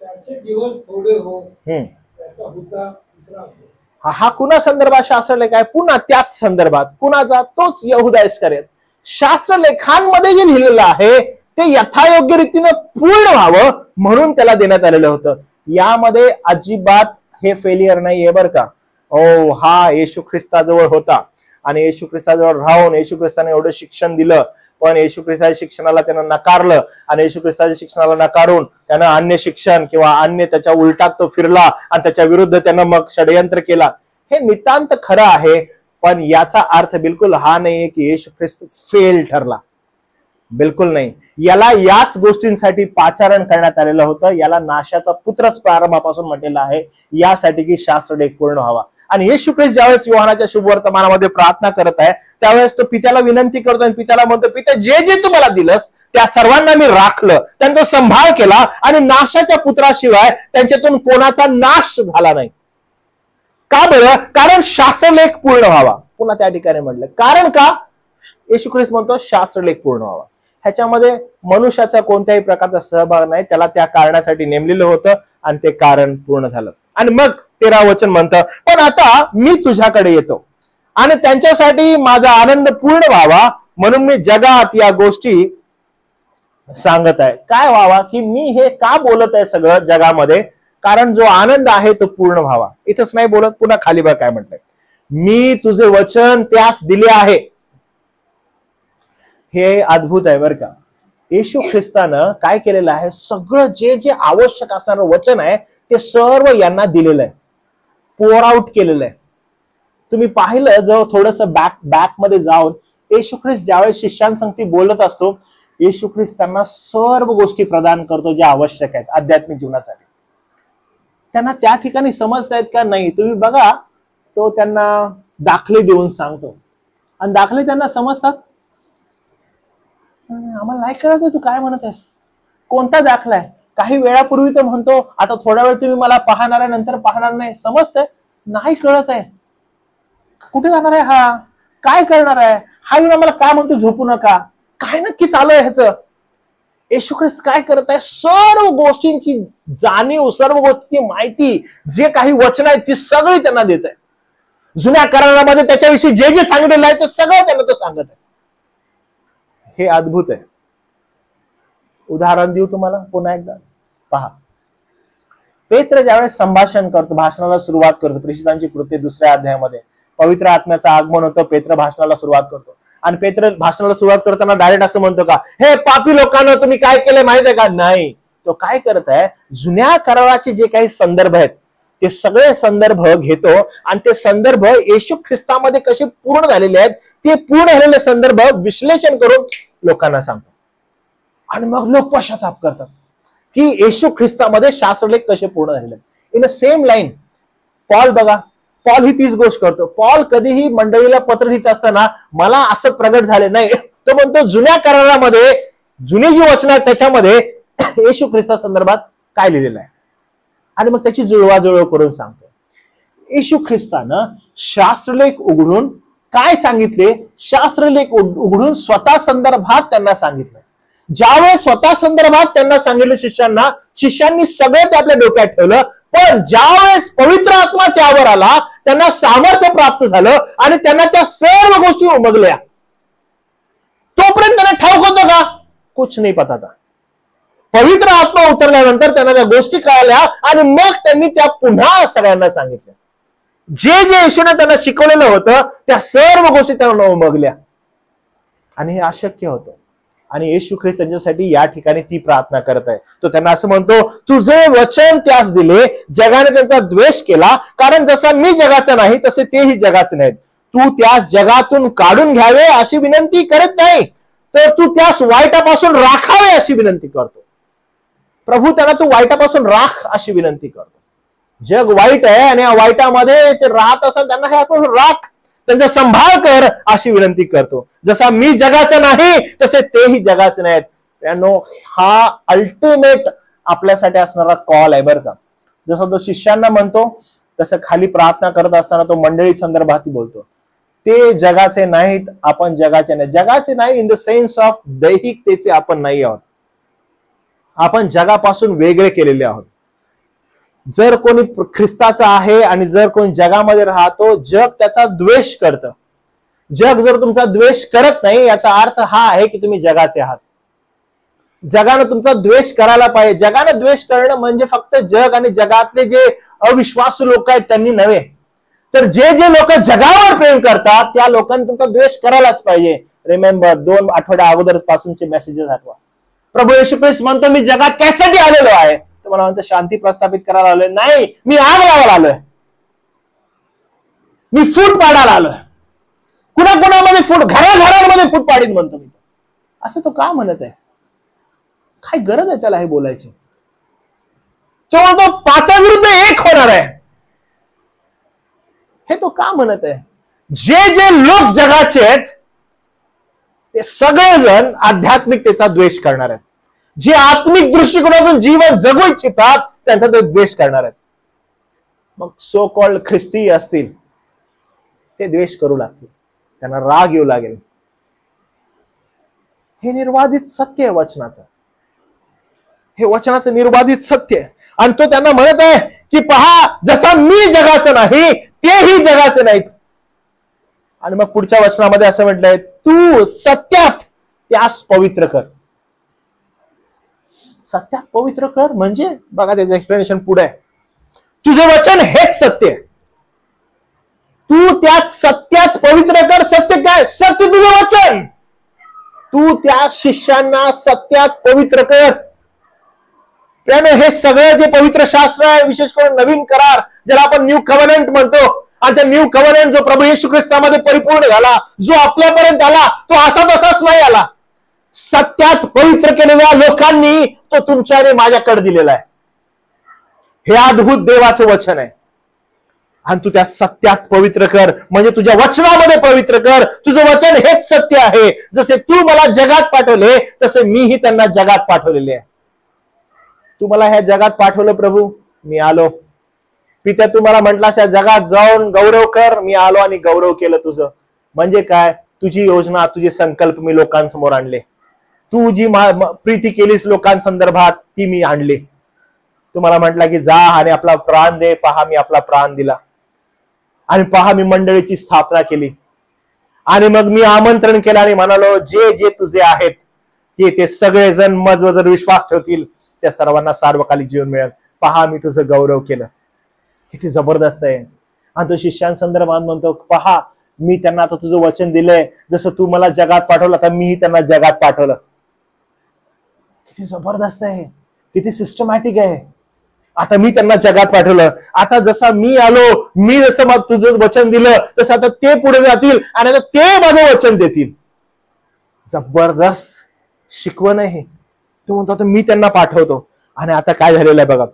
त्याचे दिवस थोडे हो, त्याचा होता दुसरा. हा कुणा संदर्भात शास्त्रलेख आहे? पुन्हा त्याच संदर्भात. कुणाचा? तोच यहूदा इस्करियोत. शास्त्रलेखांमध्ये जे लिहिलेलं आहे ते यथायोग्य रीतीनं पूर्ण व्हावं म्हणून त्याला देण्यात आलेलं होतं. यामध्ये अजिबात हे फेलियर नाहीये बरं का. ओ, हा येशू ख्रिस्ताजवळ होता आणि येशू ख्रिस्ताजवळ राहून येशू ख्रिस्ताने एवढं शिक्षण दिलं, पण येशू ख्रिस्ताच्या शिक्षणाला त्यानं नकारलं आणि येशू ख्रिस्ताच्या शिक्षणाला नकारून त्यानं अन्य शिक्षण किंवा अन्य त्याच्या उलटात तो फिरला आणि त्याच्या विरुद्ध त्यानं मग षडयंत्र केला. हे नितांत खरं आहे, पण याचा अर्थ बिलकुल हा नाहीये की येशू ख्रिस्त फेल ठरला. बिलकुल नाही. याला याच गोष्टींसाठी पाचारण करण्यात आलेलं होतं. याला नाशाचा पुत्रच प्रारंभापासून म्हटलेला आहे यासाठी की शास्त्रलेख पूर्ण व्हावा. आणि येशू ख्रिस्त ज्यावेळेस योहानाच्या शुभवर्तमानामध्ये प्रार्थना करत आहे त्यावेळेस तो पित्याला विनंती करतो आणि पित्याला म्हणतो, पिता जे जे तू मला दिलंस त्या सर्वांना मी राखलं, त्यांचा संभाळ केला आणि नाशाच्या पुत्राशिवाय त्यांच्यातून कोणाचा नाश झाला नाही. का बरं? कारण शास्त्रलेख पूर्ण व्हावा. पुन्हा त्या ठिकाणी म्हटलं कारण का? येशू ख्रिस्त म्हणतो शास्त्रलेख पूर्ण व्हावा. ह्याच्यामध्ये मनुष्याचा कोणत्याही प्रकारचा सहभाग नाही. त्याला त्या कारणासाठी नेमलेलं होतं आणि ते कारण पूर्ण झालं. आणि मग 13 वचन म्हणतं, पण आता मी तुझ्याकडे येतो आणि त्यांच्यासाठी माझा आनंद पूर्ण व्हावा म्हणून मी जगात या गोष्टी सांगत आहे. काय व्हावा? की मी हे का बोलत आहे सगळं जगामध्ये? कारण जो आनंद आहे तो पूर्ण व्हावा. इथंच नाही बोलत, पुन्हा खाली बघ काय म्हणतंय, मी तुझे वचन त्यास दिले आहे. हे अद्भुत आहे बरं का. येशू ख्रिस्तानं काय केलेलं आहे? सगळं जे जे आवश्यक असणारं वचन आहे ते सर्व यांना दिलेलं आहे, पोर आउट केलेलं आहे. तुम्ही पाहिलं जर थोडस बॅक मध्ये जाऊन येशू ख्रिस्त ज्यावेळेस शिष्यांसंगती बोलत असतो, येशू ख्रिस्त त्यांना सर्व गोष्टी प्रदान करतो ज्या आवश्यक आहेत आध्यात्मिक जीवनासाठी. त्यांना त्या ठिकाणी समजतायत का नाही? तुम्ही बघा, तो त्यांना दाखले देऊन सांगतो आणि दाखले त्यांना समजतात. आम्हाला नाही कळत आहे तू काय म्हणत आहेस, कोणता दाखला आहे? काही वेळापूर्वी तर म्हणतो आता थोडा वेळ तुम्ही मला पाहणार आहे, नंतर पाहणार नाही. समजतंय? नाही कळत आहे. कुठे जाणार आहे हा? काय करणार आहे हा? येऊन आम्हाला काय म्हणतो झोपू नका? काय नक्की चालू आहे ह्याचं? येशू ख्रिस्त काय करत आहे? सर्व गोष्टींची जाणीव, सर्व गोष्टी माहिती, जे काही वचन आहेत ती सगळी त्यांना देत आहे. जुन्या करारामध्ये त्याच्याविषयी जे जे सांगितलेलं आहे ते सगळं त्यांना तो सांगत आहे. हे अद्भुत आहे. उदाहरण देऊ तुम्हाला पुन्हा एकदा. पहा, पेत्र ज्यावेळेस संभाषण करतो, भाषणाला सुरुवात करतो, प्रेषितांची कृत्ये 2ऱ्या अध्यायामध्ये पवित्र आत्म्याचं आगमन होतं. पेत्र भाषणाला सुरुवात करतो आणि पेत्र भाषणाला सुरुवात करताना डायरेक्ट असं म्हणतो का, हे पापी लोकांना तुम्ही काय केलंय माहित आहे का? नाही. तो काय करत आहे? जुन्या कराराचे जे काही संदर्भ आहेत ते सगळे संदर्भ घेतो आणि ते संदर्भ येशू ख्रिस्तामध्ये कसे पूर्ण झालेले आहेत ते पूर्ण झालेले संदर्भ विश्लेषण करून लोकांना सांगतो. आणि मग लोक पश्चाताप करतात की येशू ख्रिस्तामध्ये शास्त्रलेख कसे पूर्ण झालेले. In a same line Paul बघा, पॉल ही तीच गोष्ट करतो. पॉल कधीही मंडळीला पत्र लिहित असताना मला असं प्रगट झाले नाही, तो म्हणतो जुन्या करारामध्ये जुनी जी वचन आहेत त्याच्यामध्ये येशू ख्रिस्ता संदर्भात काय लिहिलेलं आहे, आणि मग त्याची जुळवाजुळव करून सांगतो. येशू ख्रिस्तानं शास्त्रलेख उघडून काय सांगितले, शास्त्रलेख उघडून स्वतः संदर्भात त्यांना सांगितलं. ज्यावेळेस स्वतः संदर्भात त्यांना सांगितलं शिष्यांना, शिष्यांनी सगळं ते आपल्या डोक्यात ठेवलं. पण ज्यावेळेस पवित्र आत्मा त्यावर आला, त्यांना सामर्थ्य प्राप्त झालं आणि त्यांना त्या सर्व गोष्टी उमगल्या. तोपर्यंत त्यांना ठाऊक होतं का? कुछ नाही पता था. पवित्र आत्मा उतरल्यानंतर त्यांना त्या गोष्टी कळाल्या आणि मग त्यांनी त्या पुन्हा सगळ्यांना सांगितल्या. जे जे येशूने त्यांना शिकवलेलं होतं त्या सर्व गोष्टी त्यांना उमगल्या, आणि हे अशक्य होतं. आणि येशू ख्रिस्त त्यांच्यासाठी या ठिकाणी ती प्रार्थना करत आहे. तो त्यांना असं म्हणतो, तुझे वचन त्यास दिले, जगाने त्यांचा द्वेष केला, कारण जसा मी जगाचा नाही तसे तेही जगाचे नाहीत. तू त्यास जगातून काढून घ्यावे अशी विनंती करत नाही, तर तू त्यास वाईटापासून राखावे अशी विनंती करतो. प्रभू त्यांना तू वाईटापासून राख अशी विनंती करतो. जग वाईट आहे आणि या वाईटामध्ये ते राहत असतात, त्यांना हे राख, त्यांचा संभाळ कर अशी विनंती करतो. जसा मी जगाचं नाही तसे तेही जगाचे नाहीत. त्यानो हा अल्टिमेट आपल्यासाठी असणारा कॉल आहे बरं का. जसं तो शिष्यांना म्हणतो तसं खाली प्रार्थना करत असताना तो मंडळी संदर्भात बोलतो. ते जगाचे नाहीत, आपण जगाचे नाही. जगाचे नाही इन द सेन्स ऑफ दैहिकतेचे आपण नाही आहोत, आपण जगापासून वेगळे केलेले आहोत. जर कोणी ख्रिस्ताचा आहे आणि जर कोणी जगामध्ये राहतो, जग त्याचा द्वेष करतं. जग जर तुमचा द्वेष करत नाही याचा अर्थ हा आहे की तुम्ही जगाचे आहात. जगानं तुमचा द्वेष करायला पाहिजे. जगानं द्वेष करणं म्हणजे फक्त जग आणि जगातले जे अविश्वासू लोक आहेत त्यांनी नव्हे, तर जे जे लोक जगावर प्रेम करतात त्या लोकांनी तुमचा द्वेष करायलाच पाहिजे. रिमेंबर 2 आठवड्या अगोदर पासूनचे मेसेजेस आठवा. प्रभू येशू ख्रिस्त म्हणतो मी जगात कशासाठी आलेलो आहे, तर मला म्हणतो शांती प्रस्थापित करायला आलोय नाही, मी आग लावायला आलोय, मी फूट पाडायला आलोय. कुणाकुणामध्ये फूट, घराघरांमध्ये फूट पाडीन म्हणतो मी. असं तो का म्हणत आहे? काय गरज आहे त्याला हे बोलायची? तो म्हणतो 5 विरुद्ध 1 होणार आहे, हे तो का म्हणत आहे? जे जे लोक जगाचे आहेत ते सगळेजण आध्यात्मिकतेचा द्वेष करणार आहेत. जे आत्मिक दृष्टिकोनातून जीवन जगू इच्छितात त्यांचा ते द्वेष करणार आहेत. मग सो कॉल्ड ख्रिस्ती असतील ते द्वेष करू लागतील, त्यांना राग येऊ लागेल. हे निर्वाधित सत्य आहे वचनाचं, हे वचनाचं निर्वाधित सत्य आहे. आणि तो त्यांना म्हणत आहे की पहा, जसा मी जगाचं नाही तेही जगाचे नाहीत. आणि मग पुढच्या वचनामध्ये असं म्हटलंय, तू सत्यात त्यास पवित्र कर. सत्यात पवित्र कर म्हणजे बघा त्याचं एक्सप्लेनेशन पुढे आहे. तुझे वचन हेच सत्य, तू त्यात सत्यात पवित्र कर. सत्य काय? सत्य तुझं वचन. तू त्या शिष्यांना सत्यात पवित्र कर. त्याने हे सगळं जे पवित्र शास्त्र आहे, विशेष करून नवीन करार ज्याला आपण न्यू कव्हनंट म्हणतो, आणि त्या न्यू कव्हनंट जो प्रभू येशू ख्रिस्तामध्ये परिपूर्ण झाला, जो आपल्यापर्यंत आला, तो असा तसाच नाही आला. सत्यात पवित्र केलेल्या लोकांनी तो तुमच्या आणि माझ्याकडे दिलेला आहे. हे अद्भुत देवाचं वचन आहे. आणि तू त्या सत्यात पवित्र कर म्हणजे तुझ्या वचनामध्ये पवित्र कर. तुझं वचन हेच सत्य आहे. जसे तू मला जगात पाठवले तसे मीही त्यांना जगात पाठवलेले आहे. तू मला ह्या जगात पाठवलं प्रभू, मी आलो. पित्या तू मला म्हटलास या जगात जाऊन गौरव कर, मी आलो आणि गौरव केलं तुझं. म्हणजे काय? तुझी योजना, तुझे संकल्प मी लोकांसमोर आणले. तू जी प्रीती केलीस लोकांसंदर्भात ती मी आणली. तुम्हाला म्हटला की जा आणि आपला प्राण दे. पहा मी आपला प्राण दिला. आणि पहा मी मंडळीची स्थापना केली. आणि मग मी आमंत्रण केलं आणि म्हणालो जे जे तुझे आहेत ते सगळेजण माझ्यावर विश्वास ठेवतील त्या सर्वांना सार्वकालिक जीवन मिळेल. पहा मी तुझं गौरव केलं. किती जबरदस्त आहे. आणि तो शिष्यांसंदर्भात म्हणतो पहा मी त्यांना आता तुझं वचन दिलंय, जसं तू मला जगात पाठवलं तर मीही त्यांना जगात पाठवलं. किती जबरदस्त आहे, किती सिस्टमॅटिक आहे. आता मी त्यांना जगात पाठवलं. आता जसा मी आलो, मी जसं मग तुझं वचन दिलं तसं आता ते पुढे जातील आणि आता ते माझं वचन देतील. जबरदस्त शिकवण आहे. तो म्हणतो आता मी त्यांना पाठवतो. आणि आता काय झालेलं आहे बघा,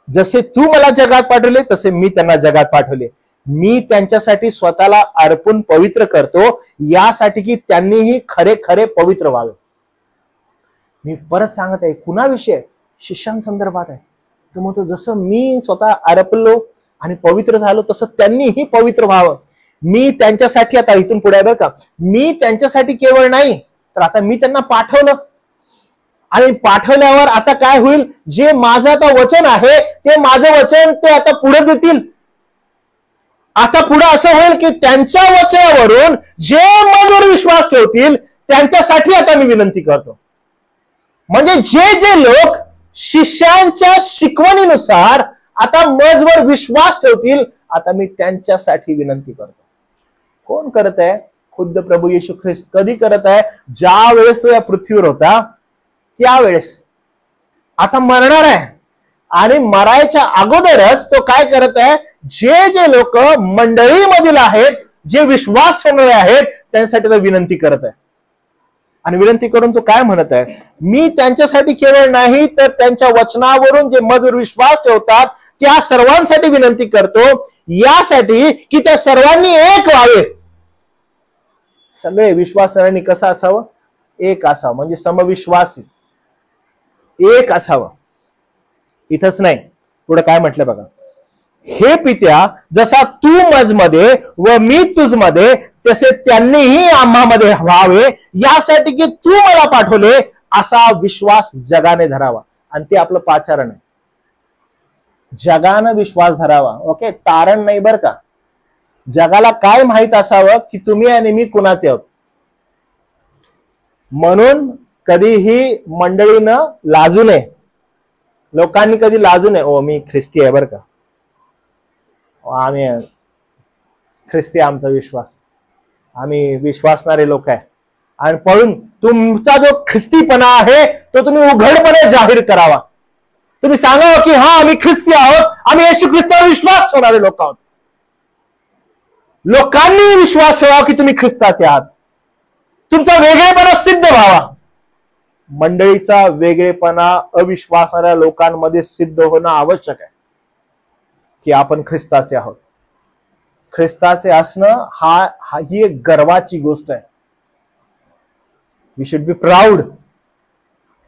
जसे तू मला जगात पाठवले तसे मी त्यांना जगात पाठवले. मी त्यांच्यासाठी स्वतःला अर्पण पवित्र करतो, यासाठी की त्यांनीही खरे खरे पवित्र व्हावे. मी परत सांगत आहे, कुणाविषयी? शिष्यांसंदर्भात आहे. तो म्हणतो जसं मी स्वतः अर्पलो आणि पवित्र झालो तसं त्यांनीही पवित्र व्हावं. मी त्यांच्यासाठी, आता इथून पुढे बरं का, मी त्यांच्यासाठी केवळ नाही तर आता मी त्यांना पाठवलं. आणि पाठवल्यावर आता काय होईल, जे माझं आता वचन आहे ते माझं वचन ते आता पुढे देतील. आता पुढे असं होईल की त्यांच्या वचनावरून जे माझ्यावर विश्वास ठेवतील त्यांच्यासाठी आता मी विनंती करतो. म्हणजे जे जे लोक शिष्यांच्या शिकवणीनुसार आता माझ्यावर विश्वास ठेवतील, आता मी त्यांच्यासाठी विनंती करतो. कोण करत आहे? खुद्द प्रभू येशू ख्रिस्त. कधी करत आहे? ज्या वेळेस तो या पृथ्वीवर होता त्यावेळेस. आता मरणार आहे आणि मरायच्या अगोदरच तो काय करत आहे, जे जे लोक मंडळीमधील आहेत, जे विश्वास ठेवणारे आहेत, त्यांच्यासाठी तो विनंती करत आहे. आणि विनंती करून तो काय म्हणत आहे, मी त्यांच्यासाठी केवळ नाही तर त्यांच्या वचनावरून जे माझ्यावर विश्वास ठेवतात त्या सर्वांसाठी विनंती करतो, यासाठी की त्या सर्वांनी एक व्हावे. सगळे विश्वासणाऱ्यांनी कसं असावं? एक असावं. म्हणजे समविश्वासी एक असावं. इथंच नाही, पुढे काय म्हटलं बघा, हे पित्या जसा तू मजमध्ये व मी तुझमध्ये तसे त्यांनीही आम्हामध्ये व्हावे, यासाठी की तू मला पाठवले असा विश्वास जगाने धरावा. आणि ते आपलं पाचारण आहे. जगानं विश्वास धरावा. ओके, तारण नाही बरं का. जगाला काय माहित असावं की तुम्ही आणि मी कुणाचे आहोत. म्हणून कधीही मंडळीनं लाजू नये, लोकांनी कधी लाजू नये. ओ मी ख्रिस्ती आहे बरं का, आम्ही ख्रिस्ती, आमचा विश्वास, आम्ही विश्वासणारे लोक आहे. आणि पळून तुमचा जो ख्रिस्तीपणा आहे तो तुम्ही उघडपणे जाहीर करावा. तुम्ही सांगावं की हा आम्ही ख्रिस्ती आहोत, आम्ही येशू ख्रिस्तावर विश्वास ठेवणारे लोक आहोत. लोकांनी विश्वास ठेवावा की तुम्ही ख्रिस्ताचे आहात. तुमचा वेगळेपणा सिद्ध व्हावा. मंडळीचा वेगळेपणा अविश्वासणाऱ्या लोकांमध्ये सिद्ध होणं आवश्यक आहे की आपण ख्रिस्ताचे आहोत. ख्रिस्ताचे असणं ही एक गर्वाची गोष्ट आहे. वी शुड बी प्राऊड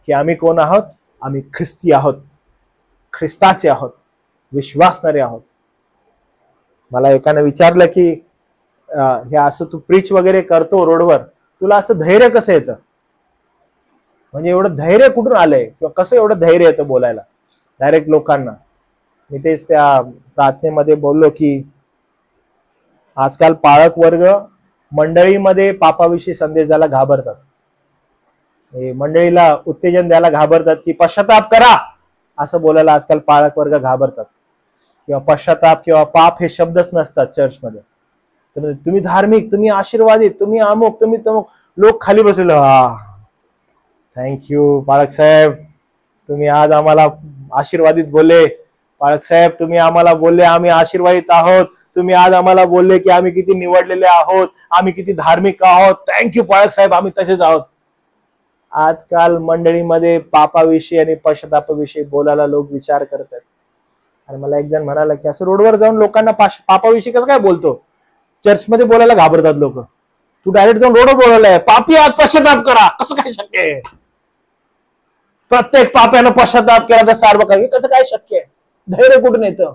की आम्ही कोण आहोत? आम्ही ख्रिस्ती आहोत, ख्रिस्ताचे आहोत, विश्वासणारे आहोत. मला एकाने विचारलं की हे असं तू प्रीच वगैरे करतो रोडवर, तुला असं धैर्य कसं येतं? म्हणजे एवढं धैर्य कुठून आलंय किंवा कसं एवढं धैर्य येतं बोलायला डायरेक्ट लोकांना? मी तेच त्या प्रार्थनेमध्ये बोललो की आजकाल पाळक वर्ग मंडळीमध्ये पापाविषयी संदेश द्यायला घाबरतात. मंडळीला उत्तेजन द्यायला घाबरतात की पश्चाताप करा असं बोलायला आजकाल पाळक वर्ग घाबरतात. किंवा पश्चाताप किंवा पाप हे शब्दच नसतात चर्चमध्ये. तर तुम्ही धार्मिक, तुम्ही आशीर्वादित, तुम्ही अमुक, तुम्ही तमुक. लोक खाली बसलेले, थँक्यू पाळक साहेब, तुम्ही आज आम्हाला आशीर्वादित बोलले. पाळक साहेब तुम्ही आम्हाला बोलले आम्ही आशीर्वादित आहोत. तुम्ही आज आम्हाला बोलले की आम्ही किती निवडलेले आहोत, आम्ही किती धार्मिक आहोत. थँक्यू पाळक साहेब, आम्ही तसेच आहोत. आजकाल मंडळीमध्ये पापाविषयी आणि पश्चातापाविषयी बोलायला लोक विचार करतात. आणि मला एक जण म्हणाला की असं रोडवर जाऊन लोकांना पापाविषयी कसं काय बोलतो? चर्चमध्ये बोलायला घाबरतात लोक. तू डायरेक्ट जाऊन रोडवर बोलायलाय पापी आहात, पश्चाताप करा, कसं काय शक्य आहे? प्रत्येक पाप्यानं पश्चाताप केला तर सार्वकालिक, कसं काय शक्य आहे? धैर्य कुठून येतं?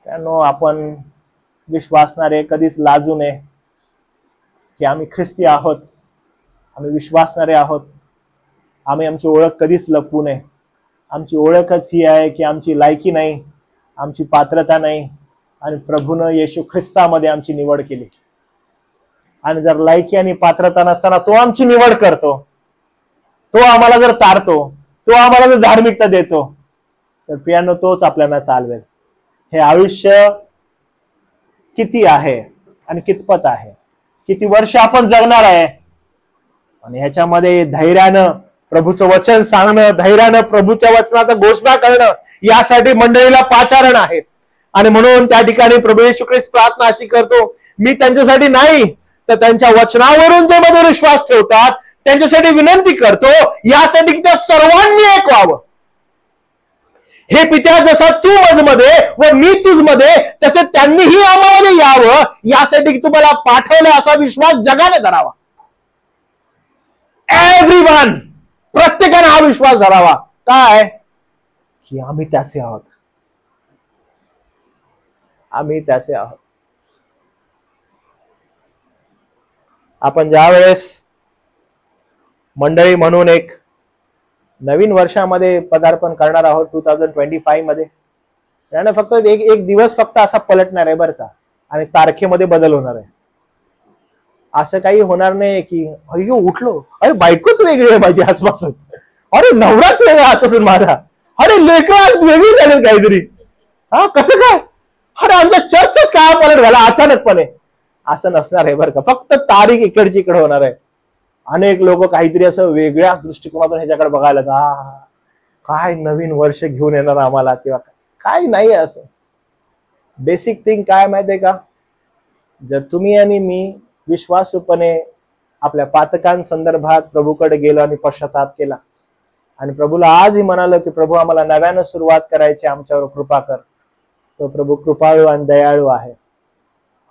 त्यानो आपण विश्वासणारे कधीच लाजू नये की आम्ही ख्रिस्ती आहोत, आम्ही विश्वासणारे आहोत. आम्ही आमची ओळख कधीच लपवू नये. आमची ओळखच ही आहे की आमची लायकी नाही, आमची पात्रता नाही, आणि प्रभूनं येशू ख्रिस्तामध्ये आमची निवड केली. आणि जर लायकी आणि पात्रता नसताना तो आमची निवड करतो, तो आम्हाला जर तारतो, तो आम्हाला जर धार्मिकता देतो, तर प्रियांनो तोच आपल्याला चालवेल. हे आयुष्य किती आहे आणि कितपत आहे, किती वर्ष आपण जगणार आहे, आणि ह्याच्यामध्ये धैर्यानं प्रभूचं वचन सांगणं, धैर्यानं प्रभूच्या वचनाचा घोषणा करणं, यासाठी मंडळीला पाचारण आहे. आणि म्हणून त्या ठिकाणी प्रभू येशू ख्रिस्त प्रार्थना अशी करतो, मी त्यांच्यासाठी नाही तर त्यांच्या वचनावरून जे मध्ये विश्वास ठेवतात त्यांच्यासाठी विनंती करतो यासाठी की त्या सर्वांनी एक व्हावं. हे पित्या, जसा तू मजमध्ये व मी तुझमध्ये, तसे त्यांनीही आम्हामध्ये यावं यासाठी की तुम्हाला पाठवलं असा विश्वास जगाने धरावा. एव्हरीवन, प्रत्येकाने हा विश्वास धरावा. काय? की आम्ही त्याचे आहोत, आम्ही त्याचे आहोत. आपण ज्या वेळेस मंडळी म्हणून एक नवीन वर्षामध्ये पदार्पण करणार आहोत 2025 मध्ये, त्याने फक्त एक दिवस फक्त असा पलटणार आहे बरं का, आणि तारखेमध्ये बदल होणार आहे. असं काही होणार नाही की अय्यो उठलो, अरे बायकोच वेगळी आहे माझी आजपासून, अरे नवराच वेगळा आजपासून माझा, अरे लेकरं वेगळी झाली काहीतरी, हा कसं काय, अरे आमच्या चर्चच काय पलट झाला अचानकपणे. असं नसणार आहे बरं का, फक्त तारीख इकडची इकडे होणार आहे. अनेक लोक काहीतरी असं वेगळ्याच दृष्टिकोनातून ह्याच्याकडे बघायला, काय नवीन वर्ष घेऊन येणार आम्हाला किंवा काय नाही. असं बेसिक थिंग काय माहितीये का, जर तुम्ही आणि मी विश्वासूपणे आपल्या पातकांसंदर्भात प्रभूकडे गेलो आणि पश्चाताप केला आणि प्रभूला आजही म्हणालो की प्रभू आम्हाला नव्यानं सुरुवात करायची, आमच्यावर कृपा कर, तो प्रभू कृपाळू आणि दयाळू आहे.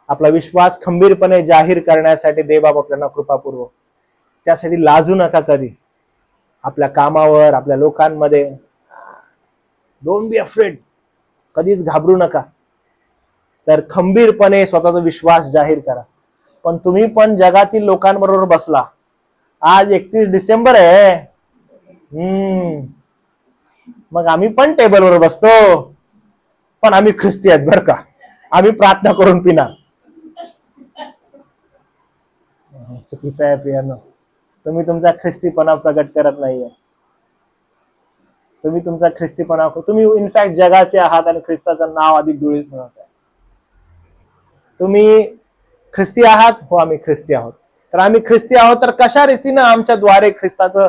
आपला विश्वास खंबीरपणे जाहीर करण्यासाठी देवबाप आपल्याला कृपा पुरवो. त्यासाठी लाजू नका कधी, आपल्या कामावर, आपल्या लोकांमध्ये. डोंट बी अफ्रेड, कधीच घाबरू नका. तर खंबीरपणे स्वतःचा विश्वास जाहीर करा. पण तुम्ही पण जगातील लोकांबरोबर बसला. आज 31 डिसेंबर आहे, मग आम्ही पण टेबलवर बसतो, पण आम्ही ख्रिस्ती आहेत बरं का, आम्ही प्रार्थना करून पिणार. चुकीचं आहे प्रियानो, तुम्ही तुमचा ख्रिस्तीपणा प्रगट करत नाहीये. तुम्ही तुमचा ख्रिस्तीपणा, तुम्ही इनफॅक्ट जगाचे आहात आणि ख्रिस्ताचं नाव अधिक धुळीस बनवताय. तुम्ही ख्रिस्ती आहात, हो आम्ही ख्रिस्ती आहोत. तर आम्ही ख्रिस्ती आहोत तर कशा रीतीनं आमच्याद्वारे ख्रिस्ताचं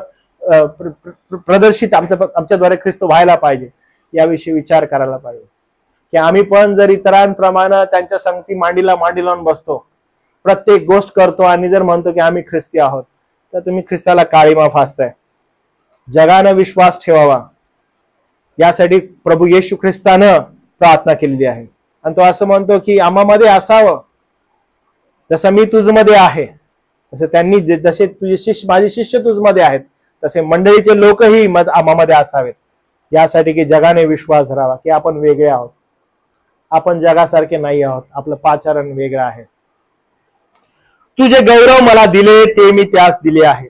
प्रदर्शित आमच्याद्वारे ख्रिस्त व्हायला पाहिजे याविषयी विचार करायला पाहिजे. की आम्ही पण जर इतरांप्रमाणे त्यांच्या संगती मांडीला मांडी लावून बसतो, प्रत्येक गोष्ट करतो आणि जर म्हणतो की आम्ही ख्रिस्ती आहोत, तर तुम्ही ख्रिस्ताला काळीमा फासताय. जगानं विश्वास ठेवावा यासाठी प्रभू येशू ख्रिस्तानं प्रार्थना केलेली आहे. आणि तो असं म्हणतो की आम्हामध्ये असावं जसं मी तुझमध्ये आहे, तसं त्यांनी, जसे तुझे शिष्य माझे शिष्य तुझमध्ये आहेत, तसे मंडळीचे लोकही आम्हामध्ये असावेत. यासाठी की जगाने विश्वास धरावा की आपण वेगळे आहोत, आपण जगासारखे नाही आहोत, आपलं पाचारण वेगळं आहे. तुझे गौरव मला दिले ते मी त्यास दिले आहे,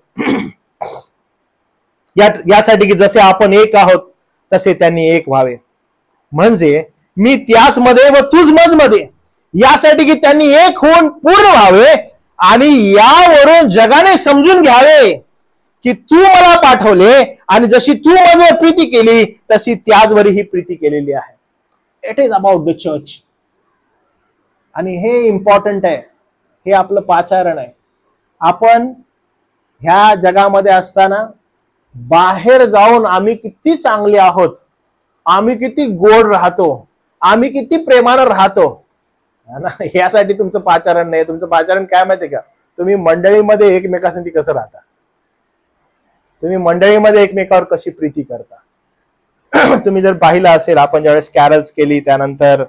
यासाठी की जसे आपण एक आहोत तसे त्यांनी एक व्हावे. म्हणजे मी त्याच मध्ये व तुझ मजमध्ये, यासाठी की त्यांनी एक होऊन पूर्ण व्हावे आणि यावरून जगाने समजून घ्यावे की तू मला पाठवले आणि जशी तू माझ्यावर प्रीती केली तशी त्याचवरही ही प्रीती केलेली आहे. It is about the church. आणि हे इम्पॉर्टंट आहे, हे आपलं पाचारण आहे. आपण ह्या जगामध्ये असताना बाहेर जाऊन आम्ही किती चांगले आहोत, आम्ही किती गोड राहतो, आम्ही किती प्रेमानं राहतो ना, यासाठी तुमचं पाचारण नाही. तुमचं पाचारण काय माहितीये का, तुम्ही मंडळीमध्ये एकमेकांसाठी कसं राहता, तुम्ही मंडळीमध्ये एकमेकावर कशी प्रीती करता. तुम्ही जर पाहिलं असेल, आपण ज्यावेळेस कॅरल्स केली, त्यानंतर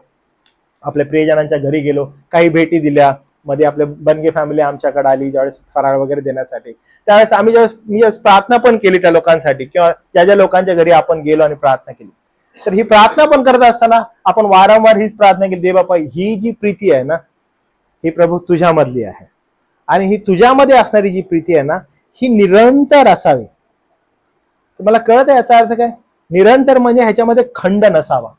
आपल्या प्रियजनांच्या घरी गेलो, काही भेटी दिल्या, मध्ये आपले बनगे फॅमिली आमच्याकडे आली ज्यावेळेस फराळ वगैरे देण्यासाठी, त्यावेळेस मी ज्यावेळेस प्रार्थना पण केली त्या लोकांसाठी, किंवा ज्या ज्या लोकांच्या घरी आपण गेलो आणि प्रार्थना केली, तर ही प्रार्थना पण करत असताना आपण वारंवार हीच प्रार्थना केली, दे बापा ही जी प्रीती आहे ना, ही प्रभू तुझ्यामधली आहे, आणि ही तुझ्यामध्ये असणारी जी प्रीती आहे ना, ही निरंतर असावी. तुम्हाला कळत आहे याचा अर्थ काय? निरंतर म्हणजे ह्याच्यामध्ये खंड नसावा.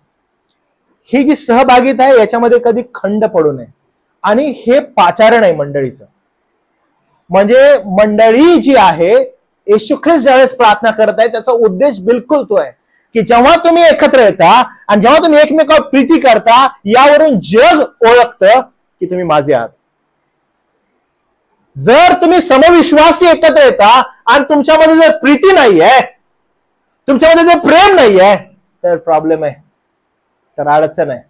ही जी सहभागिता आहे याच्यामध्ये कधी खंड पडू नये. आणि हे पाचारण आहे मंडळीचं. म्हणजे मंडळी जी आहे, येशू ख्रिस्त ज्यावेळेस प्रार्थना करत आहे त्याचा उद्देश बिलकुल तो आहे की जेव्हा तुम्ही एकत्र येता आणि जेव्हा तुम्ही एकमेकावर प्रीती करता, यावरून जग ओळखतं की तुम्ही माझे आहात. जर तुम्ही समविश्वासी एकत्र येता आणि तुमच्यामध्ये जर प्रीती नाहीये, तुमच्यामध्ये जर प्रेम नाहीये, तर प्रॉब्लेम आहे, तर अडचण आहे.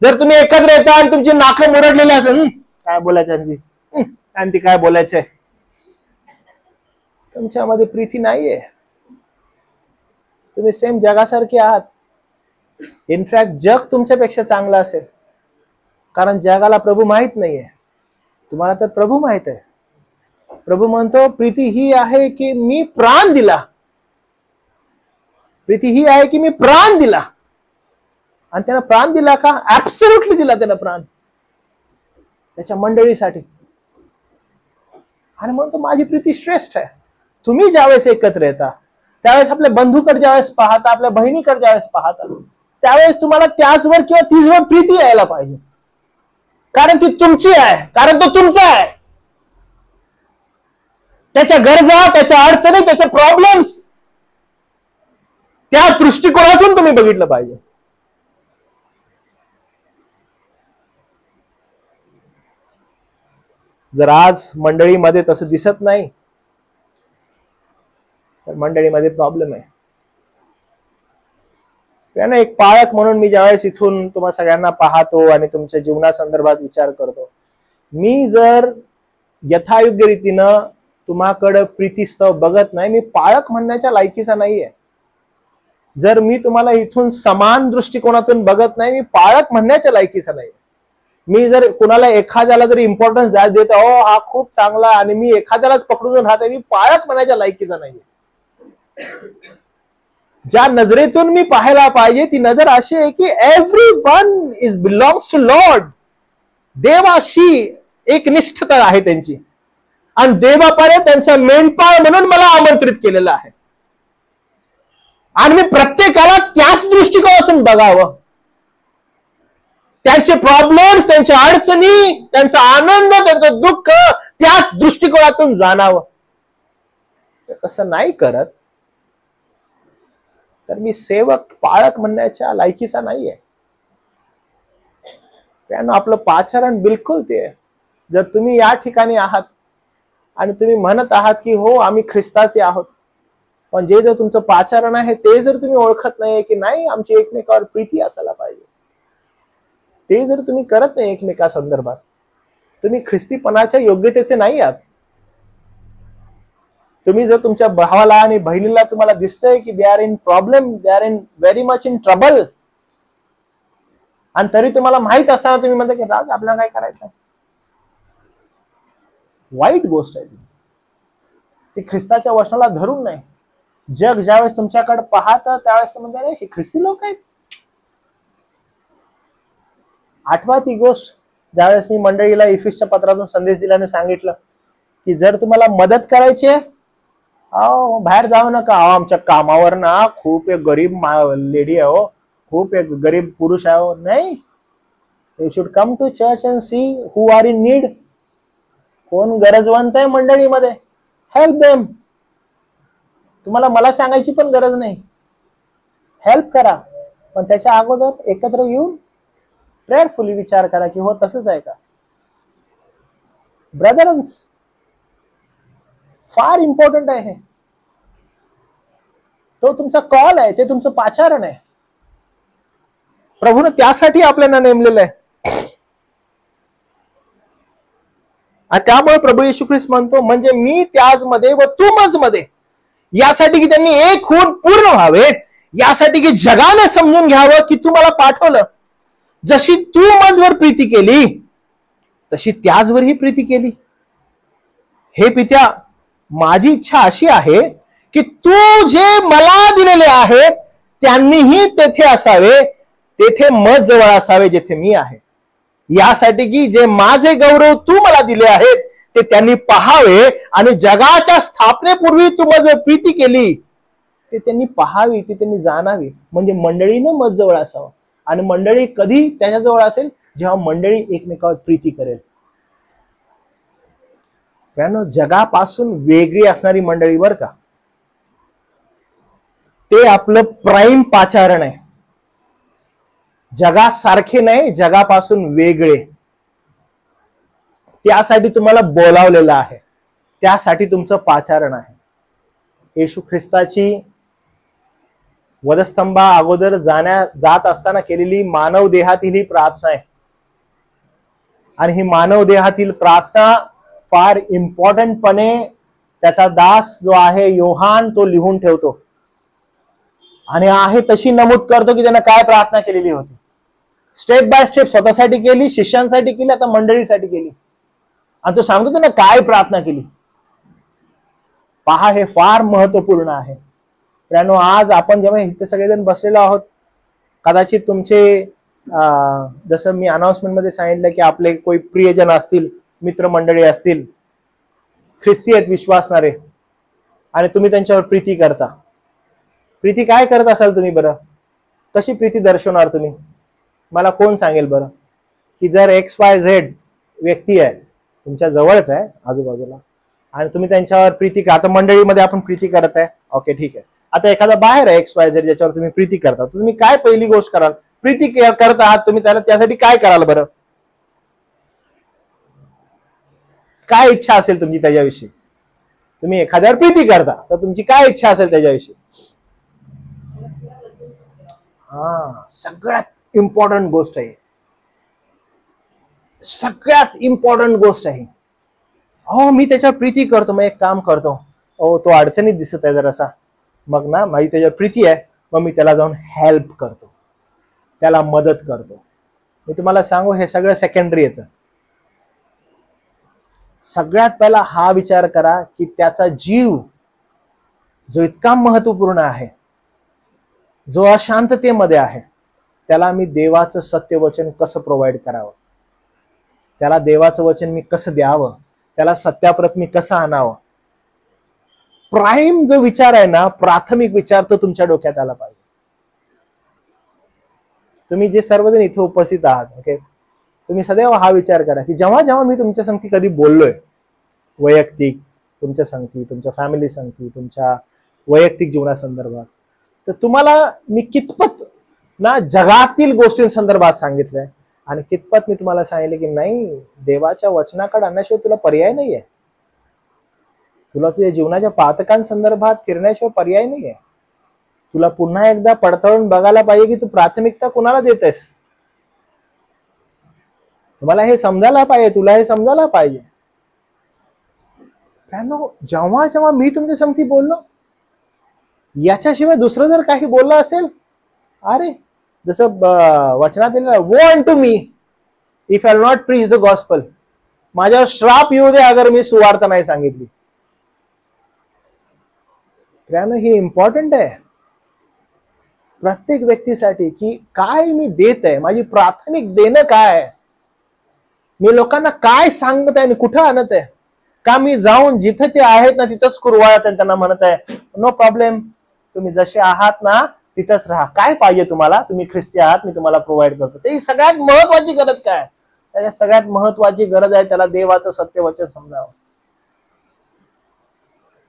जर तुम्ही एकत्र येता आणि तुमची नाकं मुरडलेली असेल, काय बोलायचं आणि ती काय बोलायचंय, तुमच्यामध्ये प्रीती नाहीये. तुम्ही सेम जगासारखे आहात. इनफॅक्ट जग तुमच्यापेक्षा चांगलं असेल, कारण जगाला प्रभू माहित नाहीये. तुम्हाला तर प्रभू माहित आहे. प्रभू म्हणतो प्रीती ही आहे की मी प्राण दिला. प्रीती ही आहे की मी प्राण दिला. आणि त्यानं प्राण दिला का? ऍब्सोल्युटली दिला त्यानं प्राण त्याच्या मंडळीसाठी. आणि म्हणतो माझी प्रीती श्रेष्ठ आहे. तुम्ही ज्यावेळेस एकत्र येता, त्यावेळेस आपल्या बंधूकडे ज्यावेळेस पाहता, आपल्या बहिणीकडे ज्यावेळेस पाहता, त्यावेळेस तुम्हाला त्याचवर किंवा तीचवर प्रीती यायला पाहिजे. कारण ती तुमची आहे, कारण तो तुमचा आहे. त्याच्या गरजा, त्याच्या अडचणी, त्याचे प्रॉब्लेम्स त्या दृष्टिकोनातून तुम्ही बघितलं पाहिजे. जर आज मंडळीमध्ये तसं दिसत नाही तर मंडळीमध्ये प्रॉब्लेम आहे. त्यानं एक पाळक म्हणून मी ज्यावेळेस इथून तुम्हा सगळ्यांना पाहतो आणि तुमच्या जीवनासंदर्भात विचार करतो, मी जर यथायोग्य रीतीनं तुम्हाकडे प्रीतीस्तव बघत नाही, मी पाळक म्हणण्याच्या लायकीचा नाहीये. जर मी तुम्हाला इथून समान दृष्टिकोनातून बघत नाही, मी पाळक म्हणण्याच्या लायकीचा नाहीये. मी जर कुणाला एखाद्याला जर इम्पॉर्टन्स देत हो हा खूप चांगला आणि मी एखाद्यालाच पकडून राहते, मी पाळक म्हणायच्या लायकीचा नाहीये. ज्या नजरेतून मी पाहायला पाहिजे ती नजर अशी आहे की every one is belongs to lord. देवाशी एक निष्ठता आहे त्यांची आणि देवापर्यंत त्यांचा मेंढपाळ म्हणून मला आमंत्रित केलेलं आहे. आणि मी प्रत्येकाला त्याच दृष्टिकोनातून बघावं. त्यांचे प्रॉब्लेम्स, त्यांच्या अडचणी, त्यांचा आनंद, त्यांचं दुःख त्याच दृष्टिकोनातून जाणावं. तसं नाही करत तर मी सेवक पाळक म्हणण्याच्या लायकीचा नाहीये. त्यानं आपलं पाचारण बिलकुल ते आहे. जर तुम्ही या ठिकाणी आहात आणि तुम्ही म्हणत आहात की हो आम्ही ख्रिस्ताचे आहोत, पण जे जर तुमचं पाचारण आहे ते जर तुम्ही ओळखत नाही की नाही आमची एकमेकावर प्रीती असायला पाहिजे, ते जर तुम्ही करत नाही एकमेका संदर्भात, तुम्ही ख्रिस्तीपणाच्या योग्यतेचे नाही आहात. तुम्ही जर तुमच्या भावाला आणि बहिणीला तुम्हाला दिसतंय की they are in problem, they are in very much in trouble, आणि तरी तुम्हाला माहित असताना तुम्ही म्हणता की राज आपल्याला काय करायचं, वाईट गोष्ट आहे ती ख्रिस्ताच्या वचनाला धरून नाही. जग ज्यावेळेस तुमच्याकडे पाहतं त्यावेळेस म्हणतात हे ख्रिस्ती लोक आहेत. आठवा ती गोष्ट ज्यावेळेस मी मंडळीला इफिसच्या पत्रातून संदेश दिल्याने सांगितलं की जर तुम्हाला मदत करायची आहे बाहेर जाऊ नका. आमच्या कामावर ना खूप एक गरीब लेडी आहे, खूप एक गरीब पुरुष आहे. नाही, you should come to church and see who are in need. कोण गरजवंत आहे मंडळीमध्ये, हेल्प देम. तुम्हाला मला सांगायची पण गरज नाही, हेल्प करा. पण त्याच्या अगोदर एकत्र येऊन प्रेयरफुली विचार करा की हो तसंच आहे का. ब्रदर्स, फार इम्पॉर्टंट आहे. तो तुमचा कॉल आहे, ते तुमचं पाचारण आहे. प्रभूने त्यासाठी आपल्याला नेमलेलं आहे. आणि त्यामुळे प्रभू येशू ख्रिस्त म्हणतो म्हणजे मी त्याच मध्ये व तू मज मध्ये, यासाठी की त्यांनी एक होऊन पूर्ण व्हावे, यासाठी की जगाने समजून घ्यावं की तू मला पाठवलं. जशी तू माझवर प्रीती केली तशी त्याचवर ही प्रीती केली. हे पित्या, माझी इच्छा अशी आहे की तू जे मला दिलेले आहेत त्यांनीही तेथे असावे, तेथे मज जवळ असावे जेथे मी आहे. यासाठी की जे माझे गौरव तू मला दिले आहेत ते त्यांनी पाहावे आणि जगाच्या स्थापनेपूर्वी तू माझवर प्रीती केली ते त्यांनी पाहावी, ते त्यांनी जाणावी. म्हणजे मंडळीनं मज जवळ असावं. आणि मंडळी कधी त्याच्याजवळ असेल जेव्हा मंडळी एकमेकावर प्रीती करेल. जगापासून वेगळी असणारी मंडळी बर का, ते आपलं प्राईम पाचारण आहे. जगासारखे नाही, जगापासून वेगळे. त्यासाठी तुम्हाला बोलावलेलं आहे, त्यासाठी तुमचं पाचारण आहे. येशू ख्रिस्ताची वधस्तंभा अगोदर जात असताना केलेली मानव देहातील ही प्रार्थना आहे. आणि ही मानव देहातील प्रार्थना फार इम्पॉर्टंटपणे त्याचा दास जो आहे योहान तो लिहून ठेवतो आणि आहे तशी नमूद करतो की त्यानं काय प्रार्थना केलेली होती. स्टेप बाय स्टेप स्वतःसाठी केली, शिष्यांसाठी केली, आता मंडळीसाठी केली. आणि तो सांगतो त्यानं काय प्रार्थना केली. पहा, हे फार महत्वपूर्ण आहे. त्यानो आज आपण जेव्हा इथे सगळेजण बसलेलो आहोत, कदाचित तुमचे जसं मी अनाउन्समेंट मध्ये सांगितलं की आपले कोई प्रियजन असतील, मित्रमंडळी असतील, ख्रिस्ती आहेत विश्वासणारे, आणि तुम्ही त्यांच्यावर प्रीती करता. प्रीती काय करत असाल तुम्ही बरं? कशी प्रीती दर्शवणार तुम्ही? मला कोण सांगेल बरं? की जर XYZ व्यक्ती आहे, तुमच्या जवळच आहे आजूबाजूला, आणि तुम्ही त्यांच्यावर प्रीती का, आता मंडळीमध्ये आपण प्रीती करत आहे, ओके ठीक आहे. आता एखादा बाहेर आहे XYZ ज्याच्यावर तुम्ही प्रीती करता, तुम्ही काय पहिली गोष्ट कराल? प्रीती करत आहात तुम्ही त्याला, त्यासाठी काय कराल बरं? काय इच्छा असेल तुमची त्याच्याविषयी? तुम्ही एखाद्यावर प्रीती करता तर तुमची काय इच्छा असेल त्याच्याविषयी? सगळ्यात इम्पॉर्टंट गोष्ट आहे, सगळ्यात इम्पॉर्टंट गोष्ट आहे. हो, मी त्याच्यावर प्रीती करतो, मग एक काम करतो, तो अडचणीत दिसत आहे जरासा, मग ना माझी त्याच्यावर प्रीती आहे, मग मी त्याला जाऊन हेल्प करतो, त्याला मदत करतो. मी तुम्हाला सांगू, हे सगळं सेकंडरी येतं. सगळ्यात पहिला हा विचार करा की त्याचा जीव जो इतका महत्वपूर्ण आहे, जो अशांततेमध्ये आहे, त्याला मी देवाचं सत्यवचन कसं प्रोव्हाइड करावं, त्याला देवाचं वचन मी कसं द्यावं, त्याला सत्याप्रत मी कसं आणावं. प्राइम जो विचार आहे ना, प्राथमिक विचार, तो तुमच्या डोक्यात आला पाहिजे. तुम्ही जे सर्वजण इथे उपस्थित आहात, ओके, तुम्ही सदैव हा विचार करा की जेव्हा जेव्हा मी तुमच्या संगती कधी बोललोय, वैयक्तिक तुमच्या संगती, तुमच्या फॅमिली संगती, तुमच्या वैयक्तिक जीवनासंदर्भात, तर तुम्हाला मी कितपत ना जगातील गोष्टींसंदर्भात सांगितलंय आणि कितपत मी तुम्हाला सांगितले की नाही, देवाच्या वचनाकडे आणण्याशिवाय तुला पर्याय नाहीये. तुला तुझ्या जीवनाच्या पातकांसंदर्भात फिरण्याशिवाय पर्याय नाहीये. तुला पुन्हा एकदा पडताळून बघायला पाहिजे की तू प्राथमिकता कुणाला देतेस. तुम्हाला हे समजायला पाहिजे, तुला हे समजायला पाहिजे. जेव्हा जेव्हा मी तुमच्या संगती बोललो, याच्याशिवाय दुसरं जर काही बोललं असेल, अरे जसं वचनात दिलेलं, वो unto me if I will not preach the gospel, माझ्यावर श्राप येऊ दे अगर मी सुवार्ता नाही सांगितली. हे इम्पॉर्टंट आहे प्रत्येक व्यक्तीसाठी की काय मी देत आहे, माझी प्राथमिक देणं काय आहे, मी लोकांना काय सांगत आहे आणि कुठं आणत आहे. का मी जाऊन जिथे ते आहेत ना तिथंच कुरवाळत आहे, त्यांना म्हणत आहे नो प्रॉब्लेम, तुम्ही जसे आहात ना तिथंच राहा, काय पाहिजे तुम्हाला, तुम्ही ख्रिस्ती आहात, मी तुम्हाला प्रोव्हाइड करतो. ते सगळ्यात महत्वाची गरज काय? त्याच्यात सगळ्यात महत्वाची गरज आहे त्याला देवाचं सत्यवचन समजावं.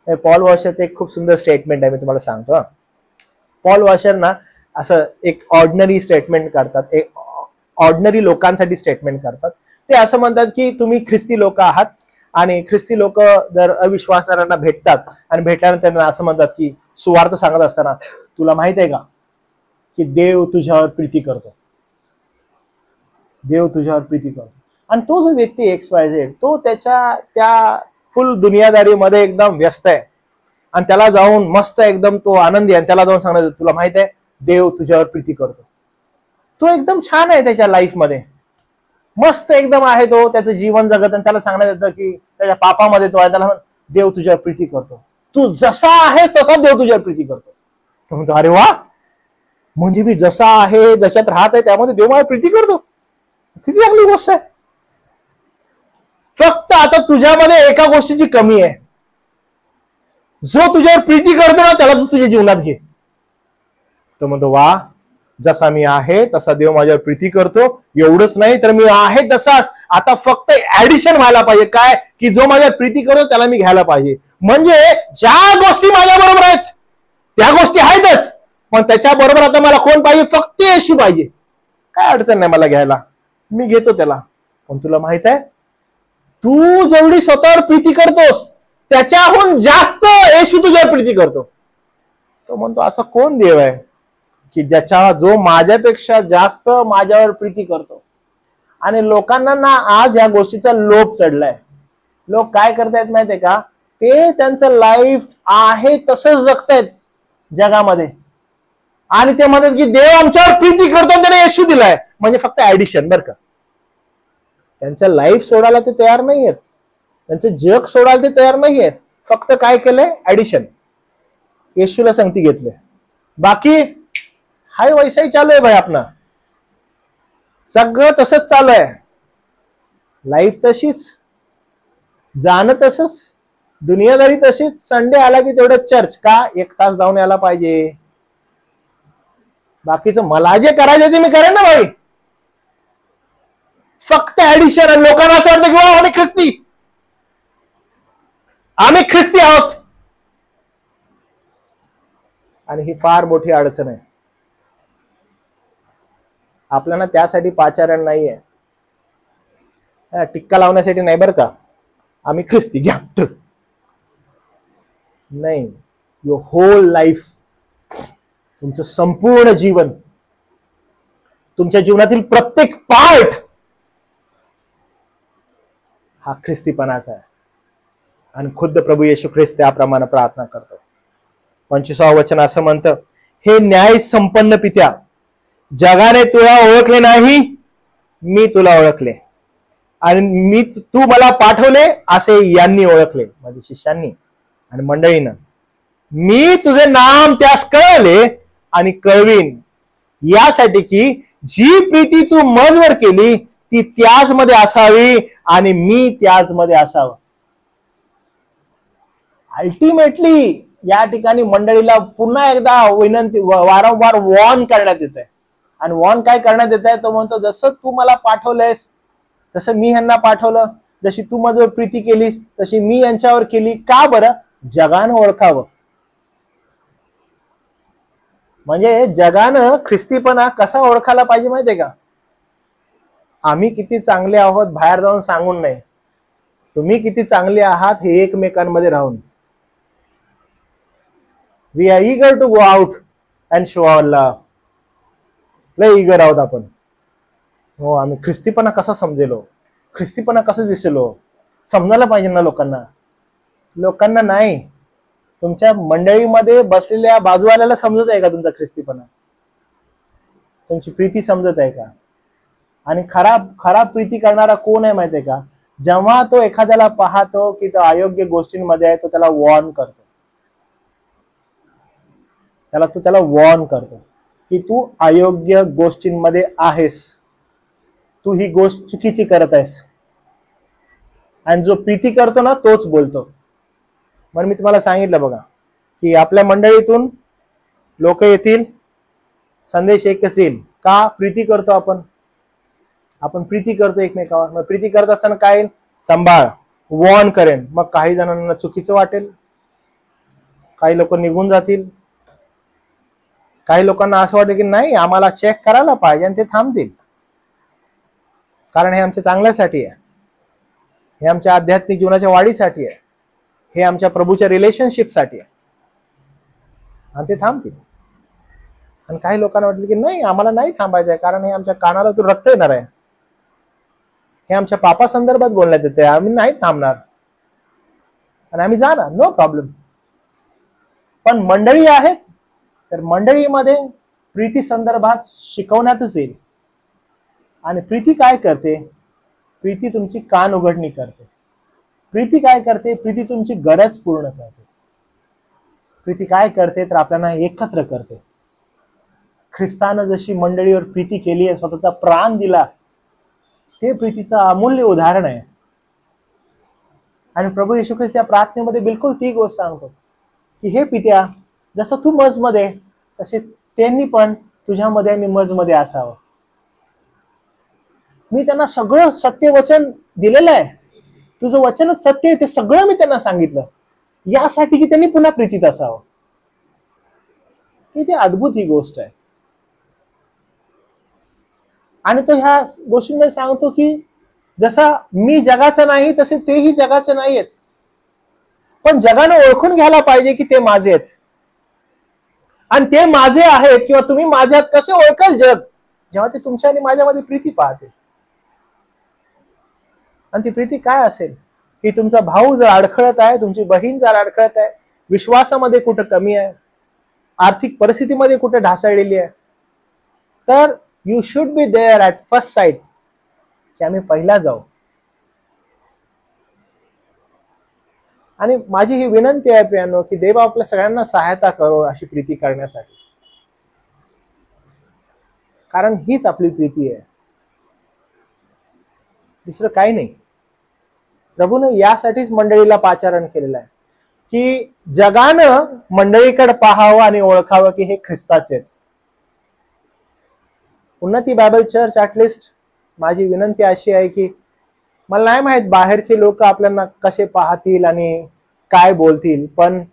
पॉल वॉशरचं एक खूप सुंदर स्टेटमेंट आहे, मी तुम्हाला सांगतो. पॉल वॉशर ना असं एक ऑर्डिनरी स्टेटमेंट करतात, एक ऑर्डिनरी लोकांसाठी स्टेटमेंट करतात. ते असं म्हणतात की तुम्ही ख्रिस्ती लोक आहात आणि ख्रिस्ती लोक जर अविश्वासणाऱ्यांना भेटतात आणि भेटल्यानंतर त्यांना असं म्हणतात की सुवार्थ सांगत असताना, तुला माहित आहे का की देव तुझ्यावर प्रीती करतो, देव तुझ्यावर प्रीती करतो. आणि तो जो व्यक्ती XYZ, तो त्याच्या त्या फुल दुनियादारीमध्ये एकदम व्यस्त आहे आणि त्याला जाऊन मस्त एकदम तो आनंदी आहे, त्याला जाऊन सांगण्यात तुला माहित आहे देव तुझ्यावर प्रीती करतो. तो एकदम छान आहे त्याच्या लाईफ मध्ये, मस्त एकदम आहे, तो त्याचं जीवन जगत, आणि त्याला सांगण्यात येतं की त्याच्या पापामध्ये तो आहे, त्याला देव तुझ्यावर प्रीती करतो, तू जसा आहे तसा देव तुझ्यावर प्रीती करतो. तो म्हणतो अरे वा, म्हणजे मी जसा आहे, जशात राहत आहे त्यामध्ये देव मला प्रीती करतो, किती चांगली गोष्ट आहे. फक्त आता तुझ्यामध्ये एका गोष्टीची कमी आहे, जो तुझ्यावर प्रीती करतो ना त्याला तू तुझ्या जीवनात घे. तो म्हणतो वा, जसा मी आहे तसा देव माझ्यावर प्रीती करतो. एवढंच नाही तर मी आहे तसाच, आता फक्त ऍडिशन व्हायला पाहिजे, काय की जो माझ्यावर प्रीती करतो त्याला मी घ्यायला पाहिजे. म्हणजे ज्या गोष्टी माझ्या बरोबर आहेत त्या गोष्टी आहेतच, पण त्याच्या बरोबर आता मला कोण पाहिजे? फक्त येशू पाहिजे. काय अडचण नाही मला घ्यायला, मी घेतो त्याला. पण तुला माहित आहे, तू जेवढी स्वतःवर प्रीती करतोस त्याच्याहून जास्त येशू तुझ्यावर प्रीती करतो. तो म्हणतो असा कोण देव आहे की जो माझ्यापेक्षा जास्त माझ्यावर प्रीती करतो. आणि लोकांना ना आज या गोष्टीचा लोभ चढलाय. लोक काय करतायत माहितीये का, ते त्यांचं लाईफ आहे तसंच जगतायत जगामध्ये, आणि ते म्हणतात की देव आमच्यावर प्रीती करतो, त्याने येशू दिलाय, म्हणजे फक्त ऍडिशन बरं का. त्यांचं लाईफ सोडायला ते तयार नाही आहेत, त्यांचं जग सोडायला ते तयार नाही आहेत. फक्त काय केलंय? ऍडिशन. येशूला संगती घेतले, बाकी हाय वैसाही चालू आहे भाई आपला. सगळं तसंच चालू आहे, लाईफ तशीच, जाणं तसंच, दुनियादारी तशीच. संडे आला की तेवढं चर्च का 1 तास जाऊन यायला पाहिजे, बाकीचं मला जे करायचं ते मी करेन ना भाई. फक्त ऍडिशन. आणि लोकांना असं वाटतं की आम्ही ख्रिस्ती, आम्ही ख्रिस्ती आहोत. आणि ही फार मोठी अडचण आहे. आपल्याला त्यासाठी पाचारण नाहीये, टिक्का लावण्यासाठी नाही बरं का, आम्ही ख्रिस्ती घ्या नाही. युअर होल लाईफ, तुमचं संपूर्ण जीवन, तुमच्या जीवनातील प्रत्येक पार्ट हा ख्रिस्तीपणाचा आहे. आणि खुद्द प्रभू येशू ख्रिस्त त्याप्रमाणे प्रार्थना करतो. 25वा वचन असं म्हणतं, हे न्याय संपन्न पित्या, जगाने तुला ओळखले नाही, मी तुला ओळखले, आणि तू मला पाठवले असे यांनी ओळखले, माझ्या शिष्यांनी आणि मंडळीनं. मी तुझे नाम त्यास कळवले आणि कळवीन, यासाठी की जी प्रीती तू मजवर केली ती त्याच मध्ये असावी आणि मी त्याच मध्ये असावं. अल्टिमेटली या ठिकाणी मंडळीला पुन्हा एकदा विनंती, वारंवार वॉर्न करण्यात येत आहे. आणि वॉर्न काय करण्यात येत आहे? तो म्हणतो, जसं तू मला पाठवलंयस तसं मी ह्यांना पाठवलं, जशी तू माझ्यावर प्रीती केलीस तशी मी यांच्यावर केली. का बरं? जगानं ओळखावं. म्हणजे जगानं ख्रिस्तीपणा कसा ओळखायला पाहिजे माहितीये का? आम्ही किती चांगले आहोत बाहेर जाऊन सांगून नाही, तुम्ही किती चांगले आहात हे एकमेकांमध्ये राहून. We are eager to go out and show our love. लय ईगर आहोत आपण. हो, आम्ही ख्रिस्तीपणा कसा समजेलो, ख्रिस्तीपणा कसं दिसेलो, समजायला पाहिजे ना लोकांना. लोकांना नाही, तुमच्या मंडळीमध्ये बसलेल्या बाजूवाल्याला समजत आहे का तुमचा ख्रिस्तीपणा? तुमची प्रीती समजत आहे का? आणि खराब प्रीती करणारा कोण आहे माहितीये का? जेव्हा तो एखाद्याला पाहतो की तो अयोग्य गोष्टींमध्ये आहे, तो त्याला वॉर्न करतो. त्याला वॉर्न करतो की तू अयोग्य गोष्टींमध्ये आहेस, तू ही गोष्ट चुकीची करत आहेस. आणि जो प्रीती करतो ना तोच बोलतो. म्हणून मी तुम्हाला सांगितलं बघा की आपल्या मंडळीतून लोक येतील, संदेश एकच येईल. का? प्रीती करतो आपण प्रीती करतो एकमेकावर. मग प्रीती करत असताना काय येईल? सांभाळ, वॉर्न करेन. मग काही जणांना चुकीचं वाटेल, काही लोक निघून जातील, काही लोकांना असं वाटेल की नाही आम्हाला चेक करायला पाहिजे, आणि ते थांबतील. कारण हे आमच्या चांगल्यासाठी आहे, हे आमच्या आध्यात्मिक जीवनाच्या वाढीसाठी आहे, हे आमच्या प्रभूच्या रिलेशनशिपसाठी आहे, आणि ते थांबतील. आणि काही लोकांना वाटलं की नाही आम्हाला नाही थांबायचं आहे, कारण हे आमच्या कानाला तू रक्त येणार आहे, हे आमच्या पापा संदर्भात बोलण्यात येते, आम्ही नाही थांबणार आणि आम्ही जाणार, नो प्रॉब्लेम. पण मंडळी आहेत तर मंडळीमध्ये प्रीती संदर्भात शिकवण्यातच येईल. आणि प्रीती काय करते? प्रीती तुमची कान उघडणी करते. प्रीती काय करते? प्रीती तुमची गरज पूर्ण करते. प्रीती काय करते? तर आपल्याला एकत्र करते. ख्रिस्तानं जशी मंडळीवर प्रीती केली आहे, स्वतःचा प्राण दिला, ते प्रीतीचं अमूल्य उदाहरण आहे. आणि प्रभू येशू ख्रिस्त या प्रार्थनेमध्ये बिलकुल ती गोष्ट सांगतो की हे पित्या, जसं तू मजमध्ये तसे त्यांनी पण तुझ्यामध्ये आणि मजमध्ये असावं. मी त्यांना सगळं सत्य वचन दिलेलं आहे, तुझं वचनच सत्य आहे, ते सगळं मी त्यांना सांगितलं, यासाठी की त्यांनी पुन्हा प्रीतीत असावं. किती अद्भुत ही गोष्ट आहे. आणि तो ह्या गोष्टींमध्ये सांगतो की जसा मी जगाचा नाही तसे तेही जगाचे नाही आहेत, पण जगानं ओळखून घ्यायला पाहिजे की ते माझे आहेत. आणि ते माझे आहेत किंवा तुम्ही माझे आहात कसे ओळखाल जग? जेव्हा ते तुमच्या आणि माझ्यामध्ये प्रीती पाहते. आणि ती प्रीती काय असेल? की तुमचा भाऊ जर अडखळत आहे, तुमची बहीण जर अडखळत आहे, विश्वासामध्ये कुठं कमी आहे, आर्थिक परिस्थितीमध्ये कुठे ढासळलेली आहे, तर you should be there at first sight, की आम्ही पहिला जाऊ. आणि माझी ही विनंती आहे प्रियांनो, की देव आपल्या सगळ्यांना सहायता करो अशी प्रीती करण्यासाठी, कारण हीच आपली प्रीती आहे, दुसरं काही नाही. प्रभूने यासाठीच मंडळीला पाचारण केलेलं आहे, की जगानं मंडळीकडे पाहावं आणि ओळखावं की हे ख्रिस्ताचे आहेत. उन्नती बायबल चर्च ॲटलिस्ट माझी विनंती अशी आहे की मला नाही माहित बाहेरचे लोक आपल्याला कसे पाहतील आणि काय बोलतील, पण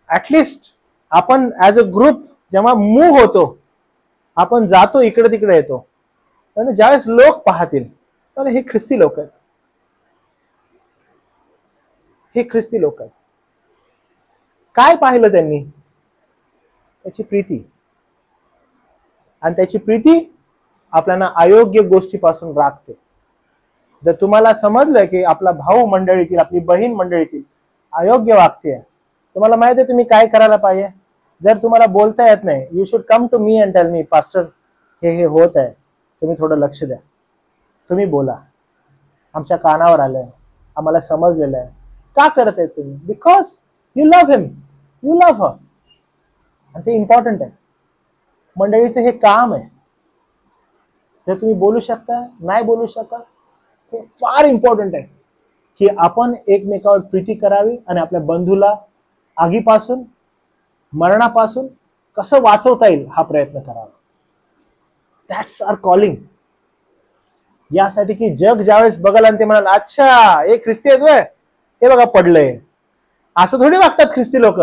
ॲटलिस्ट आपण ॲज अ ग्रुप जेव्हा मूव्ह होतो, आपण जातो, इकडे तिकडे येतो, आणि ज्यावेळेस लोक पाहतील तर हे ख्रिस्ती लोक आहेत, हे ख्रिस्ती लोक आहेत. काय पाहिलं त्यांनी? त्याची प्रीती. आणि त्याची प्रीती आपल्याला अयोग्य गोष्टीपासून राखते. जर तुम्हाला समजलं की आपला भाऊ मंडळीतील, आपली बहीण मंडळीतील अयोग्य वागते, तुम्हाला माहिती आहे तुम्ही काय करायला पाहिजे. जर तुम्हाला बोलता येत नाही, you should come to me and tell me, pastor हे होत आहे, तुम्ही थोडं लक्ष द्या, तुम्ही बोला, आमच्या कानावर आलंय, आम्हाला समजलेलं आहे. का करत आहे तुम्ही? Because you love him, you love her. आणि ते इम्पॉर्टंट आहे. मंडळीचं हे काम आहे. जर तुम्ही बोलू शकता, नाही बोलू शकता, हे फार इम्पॉर्टंट आहे की आपण एकमेकावर प्रीती करावी आणि आपल्या बंधूला आगीपासून, मरणापासून कसं वाचवता येईल हा प्रयत्न करावा. That's our calling. यासाठी की जग ज्यावेळेस बघाल आणि ते म्हणाल, अच्छा हे ख्रिस्ती आहेत व्हय, हे बघा पडलंय, असं थोडी वागतात ख्रिस्ती लोक.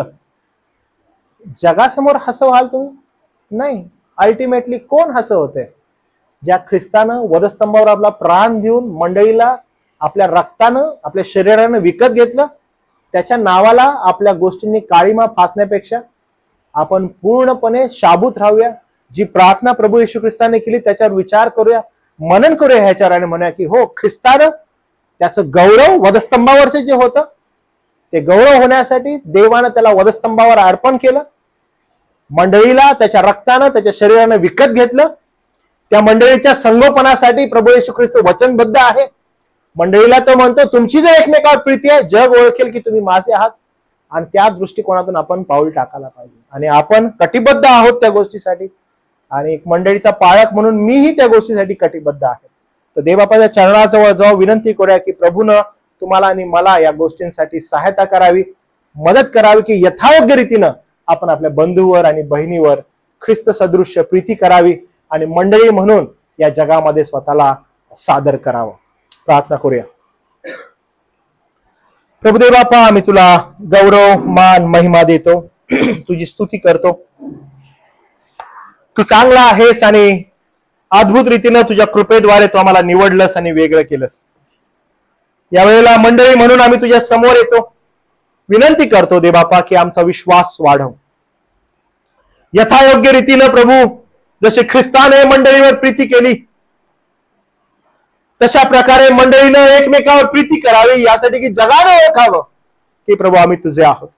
जगासमोर हसं व्हाल तुम्ही? नाही. अल्टिमेटली कोण हसं होते? ज्या ख्रिस्तानं वधस्तंभावर आपला प्राण देऊन मंडळीला आपल्या रक्तानं, आपल्या शरीरानं विकत घेतलं, त्याच्या नावाला आपल्या गोष्टींनी काळीमा फासण्यापेक्षा आपण पूर्णपणे शाबूत राहूया. जी प्रार्थना प्रभू येशू ख्रिस्ताने केली त्याच्यावर विचार करूया, मनन करूया ह्याच्यावर, आणि म्हणूया की हो, ख्रिस्तानं त्याचं गौरव वधस्तंभावरचे जे होतं ते गौरव होण्यासाठी देवानं त्याला वधस्तंभावर अर्पण केलं. मंडळीला त्याच्या रक्तानं, त्याच्या शरीरानं विकत घेतलं. त्या मंडळीच्या संगोपनासाठी प्रभू येशू ख्रिस्त वचनबद्ध आहे. मंडळीला तो म्हणतो, तुमची जर एकमेकावर प्रीती आहे, जग ओळखेल की तुम्ही माझे आहात. आणि त्या दृष्टिकोनातून आपण पाऊल टाकायला पाहिजे. आणि आपण कटिबद्ध आहोत त्या गोष्टीसाठी. आणि एक मंडळीचा पाळक म्हणून मीही त्या गोष्टीसाठी कटिबद्ध आहे. तर देवबापाच्या चरणाजवळ जाऊन विनंती करूया की प्रभूनं तुम्हाला आणि मला या गोष्टींसाठी सहायता करावी, मदत करावी, की यथायोग्य रीतीनं आपण आपल्या बंधूवर आणि बहिणीवर ख्रिस्त सदृश्य प्रीती करावी आणि मंडळी म्हणून या जगामध्ये स्वतःला सादर करावं. प्रार्थना करूया. प्रभुदेव बापा, आम्ही तुला गौरव, मान, महिमा देतो, तुझी स्तुती करतो. तू चांगला आहेस आणि अद्भुत रीतीनं तुझ्या कृपेद्वारे तू आम्हाला निवडलंस आणि वेगळं केलंस. यावेळेला मंडळी म्हणून आम्ही तुझ्या समोर येतो, विनंती करतो दे बापा की आमचा विश्वास वाढव. यथायोग्य रीतीनं प्रभू, जसे ख्रिस्ताने मंडळीवर प्रीती केली तशा प्रकारे मंडळीनं एकमेकावर प्रीती करावी, यासाठी की जगानं ओळखावं की प्रभू आम्ही तुझे आहोत.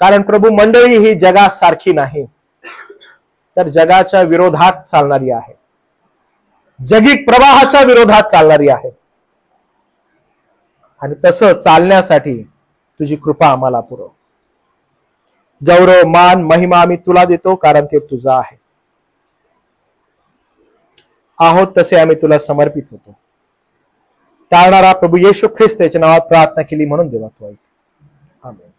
कारण प्रभू, मंडळी ही जगासारखी नाही, तर जगाच्या विरोधात चालणारी आहे, जगिक प्रवाहाच्या विरोधात चालणारी आहे. आणि तसं चालण्यासाठी तुझी कृपा आम्हाला पुरव. गौरव, मान, महिमा आम्ही तुला देतो, कारण ते तुझं आहे. आहोत तसे आम्ही तुला समर्पित होतो. तारणारा प्रभू येशू ख्रिस्त याच्या नावात प्रार्थना केली म्हणून देवा तू ऐक. आमेन.